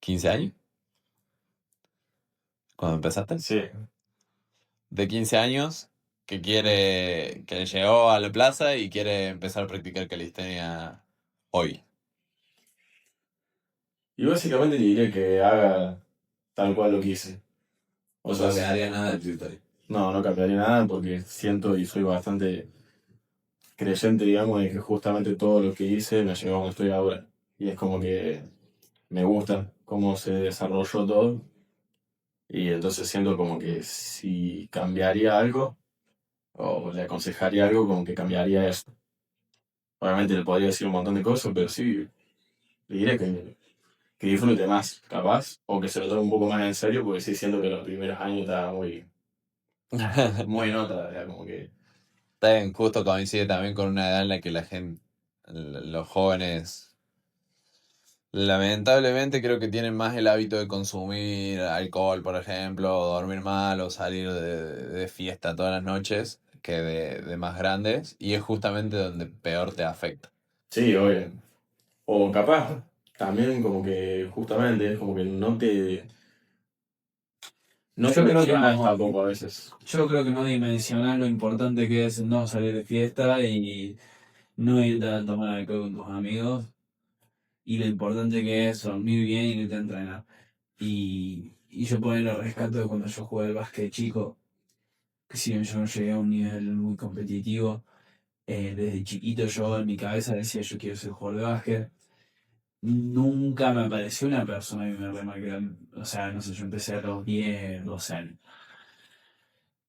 15 años? Cuando empezaste. Sí. De 15 años, que llegó a la plaza y quiere empezar a practicar calistenia hoy. Y básicamente te diré que haga tal cual lo quise. O sea, Nada de tu historia. no, no cambiaría nada porque siento y soy bastante creyente, digamos, de que justamente todo lo que hice me llevó a donde estoy ahora. Y es como que me gusta cómo se desarrolló todo. Y entonces siento como que si cambiaría algo, o le aconsejaría algo, como que cambiaría eso. Obviamente le podría decir un montón de cosas, pero sí, le diré que disfrute más, capaz, o que se lo tome un poco más en serio, porque sí siento que los primeros años estaba muy en otra, era como que... Está bien, justo coincide también con una edad en la que la gente, los jóvenes, lamentablemente creo que tienen más el hábito de consumir alcohol, por ejemplo, o dormir mal, o salir de fiesta todas las noches, que de más grandes, y es justamente donde peor te afecta. Sí, oye. O capaz, también como que justamente es como que no Yo te creo que mencionas no, tampoco a veces. yo creo que no dimensionar lo importante que es no salir de fiesta y no ir a tomar alcohol con tus amigos y lo importante que es dormir bien y irte a entrenar. Y yo por ahí lo rescato de cuando yo jugué al básquet chico, que si bien yo no llegué a un nivel muy competitivo, desde chiquito yo en mi cabeza decía yo quiero ser jugador de básquet. Nunca me apareció una persona que me remarcara, o sea, no sé, yo empecé a los 10 12 años.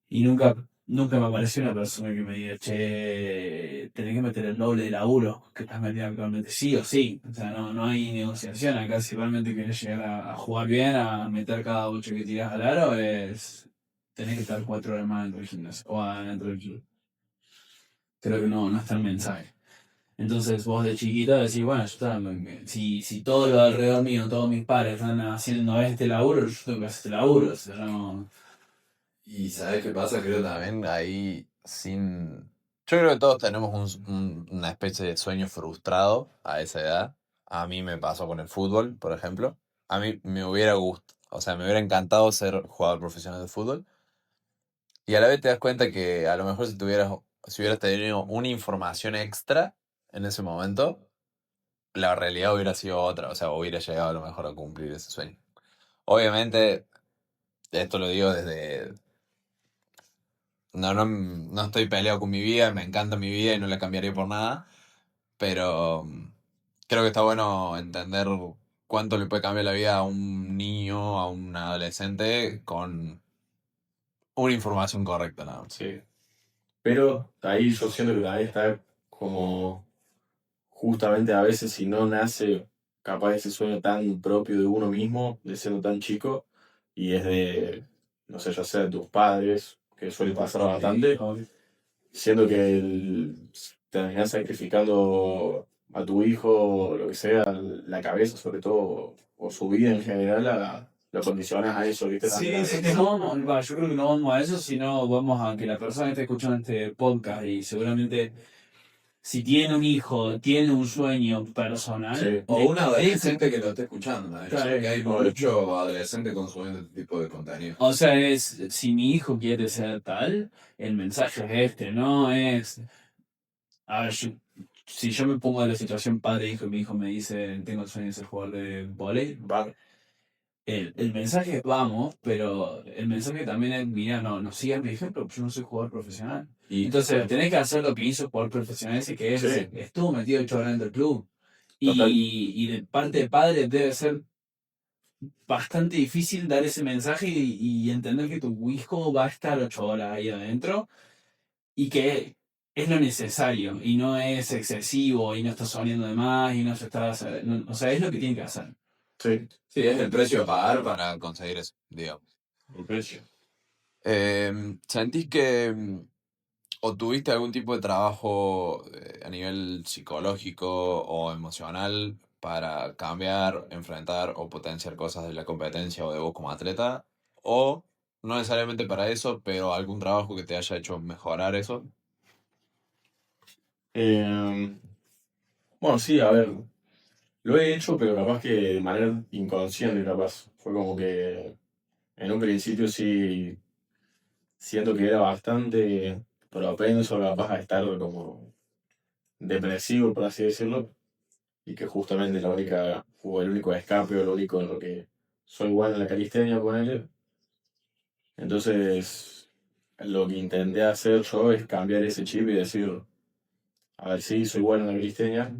Y nunca me apareció una persona que me diga, che, tenés que meter el doble de laburo que estás metiendo actualmente, sí o sí. O sea, no hay negociación acá. Si realmente querés llegar a jugar bien, a meter cada 8 que tirás al aro, tenés que estar 4 horas más dentro del gimnasio o adentro del club. Creo que no está el mensaje. Entonces vos de chiquito decís, bueno, si todo lo alrededor mío, todos mis padres están haciendo este laburo, yo tengo que hacer este laburo. O sea, no. Y ¿sabes qué pasa? Creo también ahí sin... Yo creo que todos tenemos una especie de sueño frustrado a esa edad. A mí me pasó con el fútbol, por ejemplo. A mí me hubiera gustado, o sea, me hubiera encantado ser jugador profesional de fútbol. Y a la vez te das cuenta que a lo mejor si hubieras tenido una información extra en ese momento, la realidad hubiera sido otra. O sea, hubiera llegado a lo mejor a cumplir ese sueño. Obviamente, esto lo digo desde... No estoy peleado con mi vida, me encanta mi vida y no la cambiaría por nada, pero creo que está bueno entender cuánto le puede cambiar la vida a un niño, a un adolescente, con una información correcta, nada más. Sí. Pero ahí yo siento que ahí está como justamente a veces si no nace capaz ese sueño tan propio de uno mismo, de siendo tan chico, y es de, no sé, ya sea de tus padres, que suele pasar bastante, siendo que terminás sacrificando a tu hijo, o lo que sea, la cabeza sobre todo, o su vida en general, lo condicionas a eso, ¿viste? Sí, sí, que no vamos, yo creo que no vamos a eso, sino vamos a que la persona que esté escuchando este podcast y seguramente si tiene un hijo, tiene un sueño personal, Sí. O un adolescente que lo esté escuchando, ¿no? Yo Claro. sé que hay mucho adolescente consumiendo este tipo de contenido. o sea, si mi hijo quiere ser tal, el mensaje es este, no es, a ver, si yo me pongo en la situación padre-hijo y mi hijo me dice, tengo el sueño de ser jugador de vóley, Va, el mensaje es vamos, pero el mensaje también es, mira, no sigas mi ejemplo, yo no soy jugador profesional. Y Entonces, tenés que hacer lo que hizo el jugador profesional ese, que es, Sí. estuvo metido 8 horas dentro del club. Total. Y de parte de padre debe ser bastante difícil dar ese mensaje y entender que tu hijo va a estar 8 horas ahí adentro y que es lo necesario y no es excesivo y no está saliendo de más y no se está... o sea, es lo que tiene que hacer. Sí, sí, es el precio a pagar para conseguir eso, digamos. el precio. ¿Sentís que o tuviste algún tipo de trabajo a nivel psicológico o emocional para cambiar, enfrentar o potenciar cosas de la competencia o de vos como atleta? O no necesariamente para eso, pero algún trabajo que te haya hecho mejorar eso. Bueno, sí, a ver, lo he hecho, pero capaz que de manera inconsciente, capaz. Fue como que en un principio sí siento que era bastante propenso capaz a estar como depresivo, por así decirlo, y que justamente la única, fue el único escape o lo único en lo que soy bueno en la calistenia con él. Entonces, lo que intenté hacer yo es cambiar ese chip y decir, a ver, sí, soy bueno en la calistenia,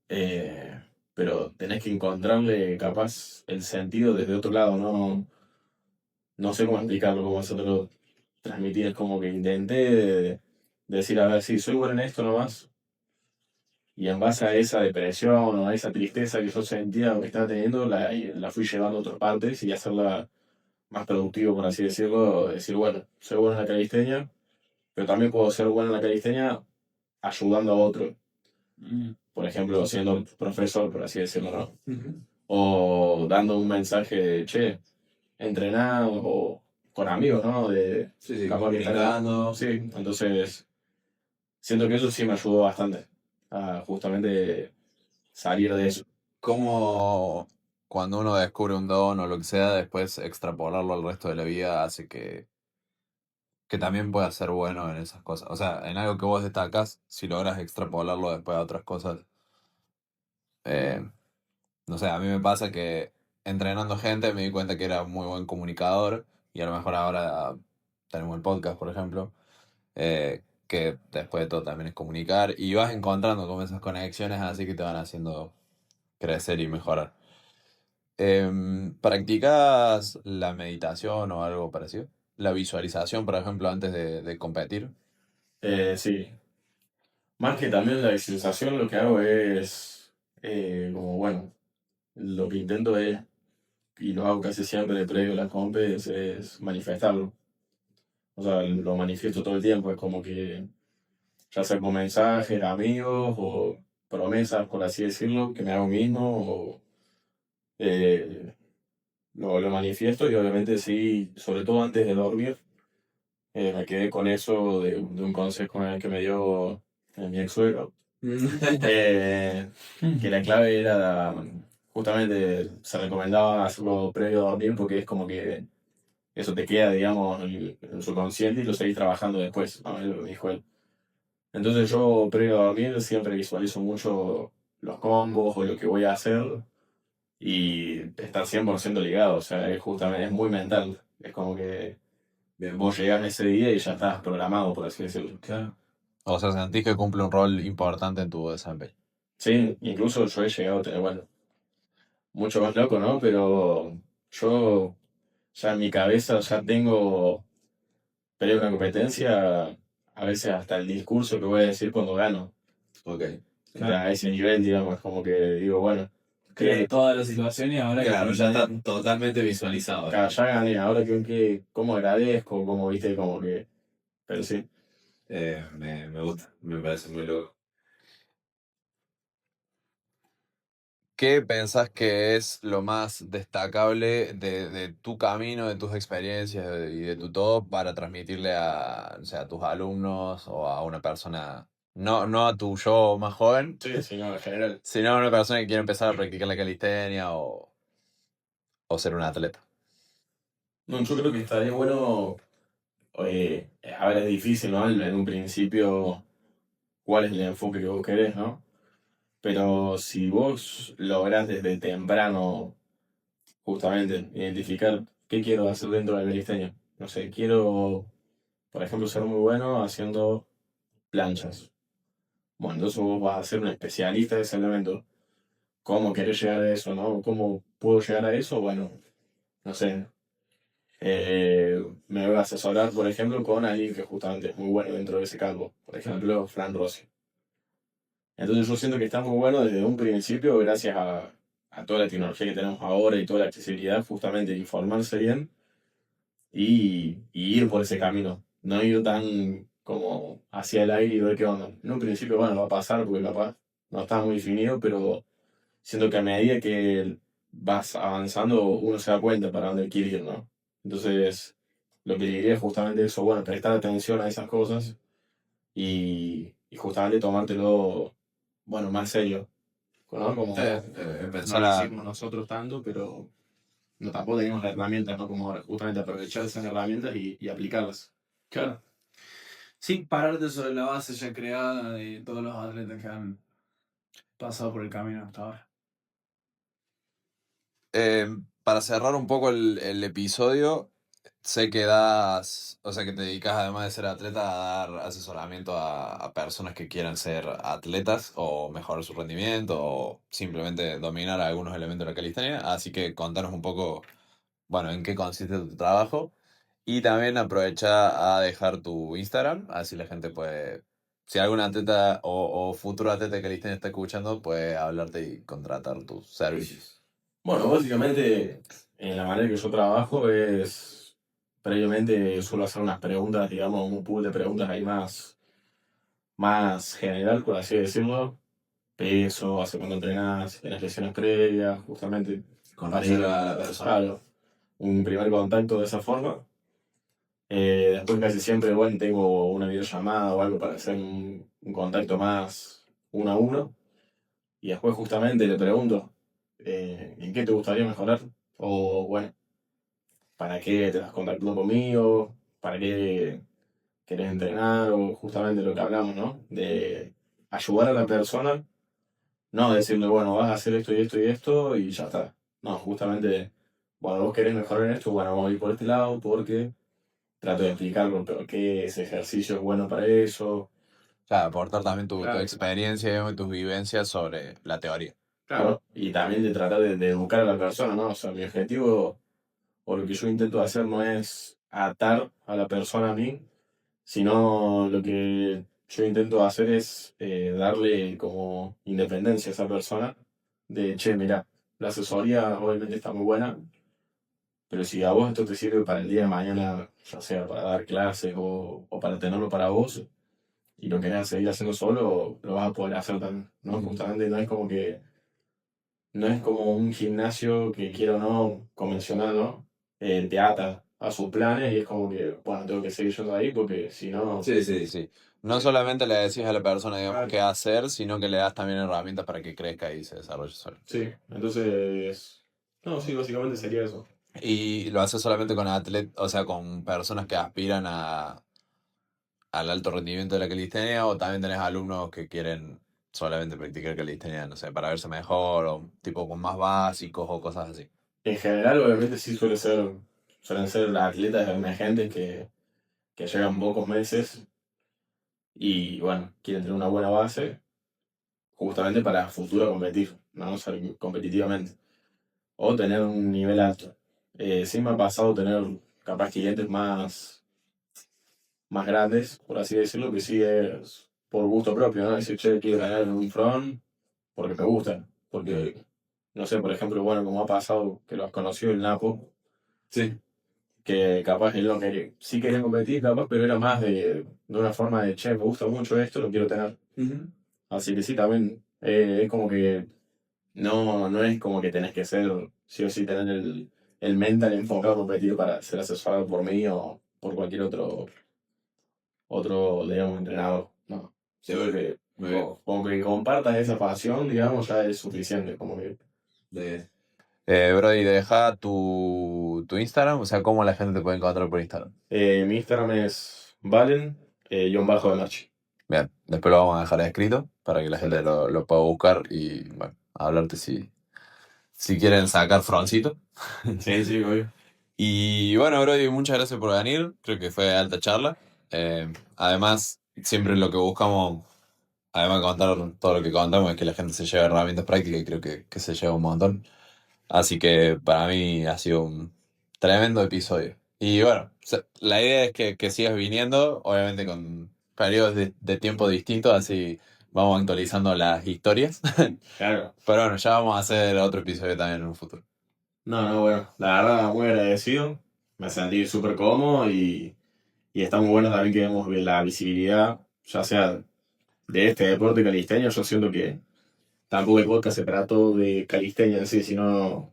eh, pero tenés que encontrarle capaz el sentido desde otro lado, no sé cómo explicarlo, cómo hacerlo transmitir, es como que intenté decir, a ver, sí, soy bueno en esto nomás, y en base a esa depresión o a esa tristeza que yo sentía o que estaba teniendo, la fui llevando a otras partes y hacerla más productivo, por así decirlo, decir, bueno, soy bueno en la calistenia, pero también puedo ser bueno en la calistenia ayudando a otro. Por ejemplo, siendo profesor, por así decirlo, ¿no? O dando un mensaje de, che, entrenar o con amigos, ¿no? De Sí, sí, capaz que están- comunicando. Sí, entonces siento que eso sí me ayudó bastante a justamente salir de eso. Cómo cuando uno descubre un don o lo que sea, después extrapolarlo al resto de la vida hace que también pueda ser bueno en esas cosas. O sea, en algo que vos destacas, si logras extrapolarlo después a otras cosas. eh, no sé, a mí me pasa que entrenando gente me di cuenta que era un muy buen comunicador y a lo mejor ahora tenemos el podcast, por ejemplo, que después de todo también es comunicar y vas encontrando como esas conexiones así que te van haciendo crecer y mejorar. ¿Practicas la meditación o algo parecido? La visualización, por ejemplo, antes de competir. Sí, más que también la visualización, lo que hago es, como bueno, lo que intento es, y lo hago casi siempre previo a las compes, es manifestarlo. O sea, lo manifiesto todo el tiempo, es como que ya sea con mensajes, amigos o promesas, por así decirlo, que me hago mismo o eh, lo manifiesto y obviamente sí, sobre todo antes de dormir, me quedé con eso de un consejo que me dio mi ex suegro, que la clave era justamente se recomendaba hacerlo previo a dormir porque es como que eso te queda, digamos, en el subconsciente y lo seguís trabajando después, ¿no? Es lo que me dijo él. Entonces yo previo a dormir siempre visualizo mucho los combos o lo que voy a hacer y estar 100% ligado, o sea, es justamente, es muy mental, es como que vos llegás ese día y ya estás programado, por así decirlo. Claro. O sea, sentís que cumple un rol importante en tu desempeño. Sí, incluso yo he llegado a tener, bueno, mucho más loco, ¿no? Pero yo ya en mi cabeza ya tengo, previo a una competencia, a veces hasta el discurso que voy a decir cuando gano. Ok. Ya a ese nivel, digamos, como que digo, bueno, Crea toda la situación y ahora Claro, que ya está totalmente visualizado. ya gané, ahora cómo agradezco, cómo, viste, como que, pero sí. Me gusta, me parece muy loco. ¿Qué pensás que es lo más destacable de tu camino, de tus experiencias y de tu todo para transmitirle a, o sea, a tus alumnos o a una persona, no a tu yo más joven, Sí, sí, no, en general. sino a una persona que quiere empezar a practicar la calistenia o ser un atleta? No, yo creo que estaría bueno, a ver, es difícil, ¿no? En un principio, cuál es el enfoque que vos querés, ¿no? Pero si vos lográs desde temprano, justamente, identificar qué quiero hacer dentro del calistenia. No sé, quiero, por ejemplo, ser muy bueno haciendo planchas. Bueno, entonces vos vas a ser un especialista de ese elemento. ¿Cómo querés llegar a eso, no? ¿Cómo puedo llegar a eso? Bueno, no sé. Me voy a asesorar, por ejemplo, con alguien que justamente es muy bueno dentro de ese campo. Por ejemplo, Fran Rossi. Entonces yo siento que está muy bueno desde un principio, gracias a toda la tecnología que tenemos ahora y toda la accesibilidad, justamente de informarse bien y ir por ese camino. No ir tan como hacia el aire y ver qué onda. En un principio, bueno, va a pasar porque capaz no está muy definido, pero siento que a medida que vas avanzando, uno se da cuenta para dónde quiere ir, ¿no? Entonces, lo que diría es justamente eso, bueno, prestar atención a esas cosas y justamente tomártelo, bueno, más serio, ¿no? Como no Empezar lo a... hicimos nosotros tanto, pero no tampoco teníamos las herramientas, ¿no? Como ahora, justamente aprovechar esas herramientas y aplicarlas. Claro. Sí, pararte sobre la base ya creada de todos los atletas que han pasado por el camino hasta ahora. Para cerrar un poco el episodio, sé que das, o sea, que te dedicas además de ser atleta a dar asesoramiento a personas que quieran ser atletas o mejorar su rendimiento o simplemente dominar algunos elementos de la calistenia. Así que contanos un poco, bueno, en qué consiste tu trabajo y también aprovecha a dejar tu Instagram, así la gente puede, si algún atleta o futuro atleta de calistenia está escuchando, puede hablarte y contratar tus servicios. Bueno, básicamente, en la manera que yo trabajo es, previamente suelo hacer unas preguntas, digamos, un pool de preguntas ahí más general, por así decirlo. Peso, hace cuánto entrenás, si tenés lesiones previas, justamente. Conocer Para a la persona. claro, un primer contacto de esa forma. Después casi siempre, bueno, tengo una videollamada o algo para hacer un contacto más uno a uno. Y después justamente le pregunto, ¿en qué te gustaría mejorar? O bueno, ¿para qué te estás contactando conmigo? ¿Para qué querés entrenar? O justamente lo que hablamos, ¿no? De ayudar a la persona, no decirle, bueno, vas a hacer esto y esto y esto y ya está. No, justamente, bueno, vos querés mejorar en esto, bueno, vamos a ir por este lado porque trato de explicarlo, pero qué ese ejercicio es bueno para eso. Claro, aportar también tu Claro. experiencia digamos, y tus vivencias sobre la teoría. Claro, y también de tratar de educar a la persona, ¿no? O sea, mi objetivo o lo que yo intento hacer no es atar a la persona a mí, sino lo que yo intento hacer es darle como independencia a esa persona de, che, mira, la asesoría obviamente está muy buena, pero si a vos esto te sirve para el día de mañana, ya sea para dar clases o para tenerlo para vos, y lo querés seguir haciendo solo, lo vas a poder hacer también, ¿no? Justamente no es como que, no es como un gimnasio que quiera o no, convencional, ¿no? Te ata a sus planes y es como que, bueno, tengo que seguir yendo ahí porque si no... Sí, sí, sí. No solamente le decís a la persona, digamos, Claro. qué hacer, sino que le das también herramientas para que crezca y se desarrolle solo. Sí, entonces... No, sí, básicamente sería eso. Y lo haces solamente con atletas, o sea, con personas que aspiran al alto rendimiento de la calistenia, o también tenés alumnos que quieren solamente practicar calistenia, no sé, para verse mejor, o tipo con más básicos o cosas así. En general, obviamente sí suelen ser atletas emergentes que llegan pocos meses y, bueno, quieren tener una buena base justamente para futuro competir, ¿no? Ser competitivamente. O tener un nivel alto. Sí me ha pasado tener capaz clientes más grandes, por así decirlo, que sí es por gusto propio, ¿no? Decir, che, quiero ganar en un front porque me gustan. Porque, no sé, por ejemplo, bueno, como ha pasado que lo has conocido el Napo, Sí. que capaz él no quería, sí quería competir, capaz, pero era más de una forma de, che, me gusta mucho esto, lo quiero tener. Así que sí, también es como que no es como que tenés que ser, sí o sí, tener el mental enfocado a competir para ser asesorado por mí o por cualquier otro, digamos, entrenador. No. Siento que Muy bien. como que compartas esa pasión, digamos, ya es suficiente. Como que, Brody, deja tu Instagram, o sea, cómo la gente te puede encontrar por Instagram. mi Instagram es Valen, _de Marchi. Bien, después lo vamos a dejar escrito para que la gente lo pueda buscar y, bueno, hablarte si quieren sacar froncito. Sí, sí, obvio. Y bueno, Brody, muchas gracias por venir. Creo que fue alta charla. Además, siempre lo que buscamos, además de contar todo lo que contamos, es que la gente se lleve herramientas prácticas y creo que se lleva un montón. Así que para mí ha sido un tremendo episodio. Y bueno, la idea es que sigas viniendo, obviamente con periodos de tiempo distintos, así vamos actualizando las historias. Claro. Pero bueno, ya vamos a hacer otro episodio también en un futuro. No, bueno, la verdad, muy agradecido. Me sentí súper cómodo y está muy bueno también que vemos la visibilidad, ya sea de este deporte calistenia. Yo siento que tampoco el podcast se trató de calistenia en sí, sino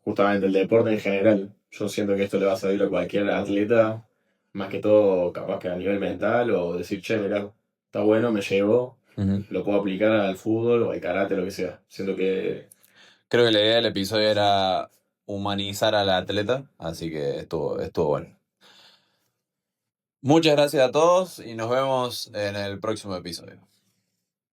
justamente el deporte en general. Yo siento que esto le va a servir a cualquier atleta, más que todo capaz que a nivel mental, o decir, che, mirá, está bueno, me llevo, Ujú. lo puedo aplicar al fútbol o al karate, lo que sea. Siento que... Creo que la idea del episodio era humanizar al atleta, así que estuvo bueno. Muchas gracias a todos y nos vemos en el próximo episodio.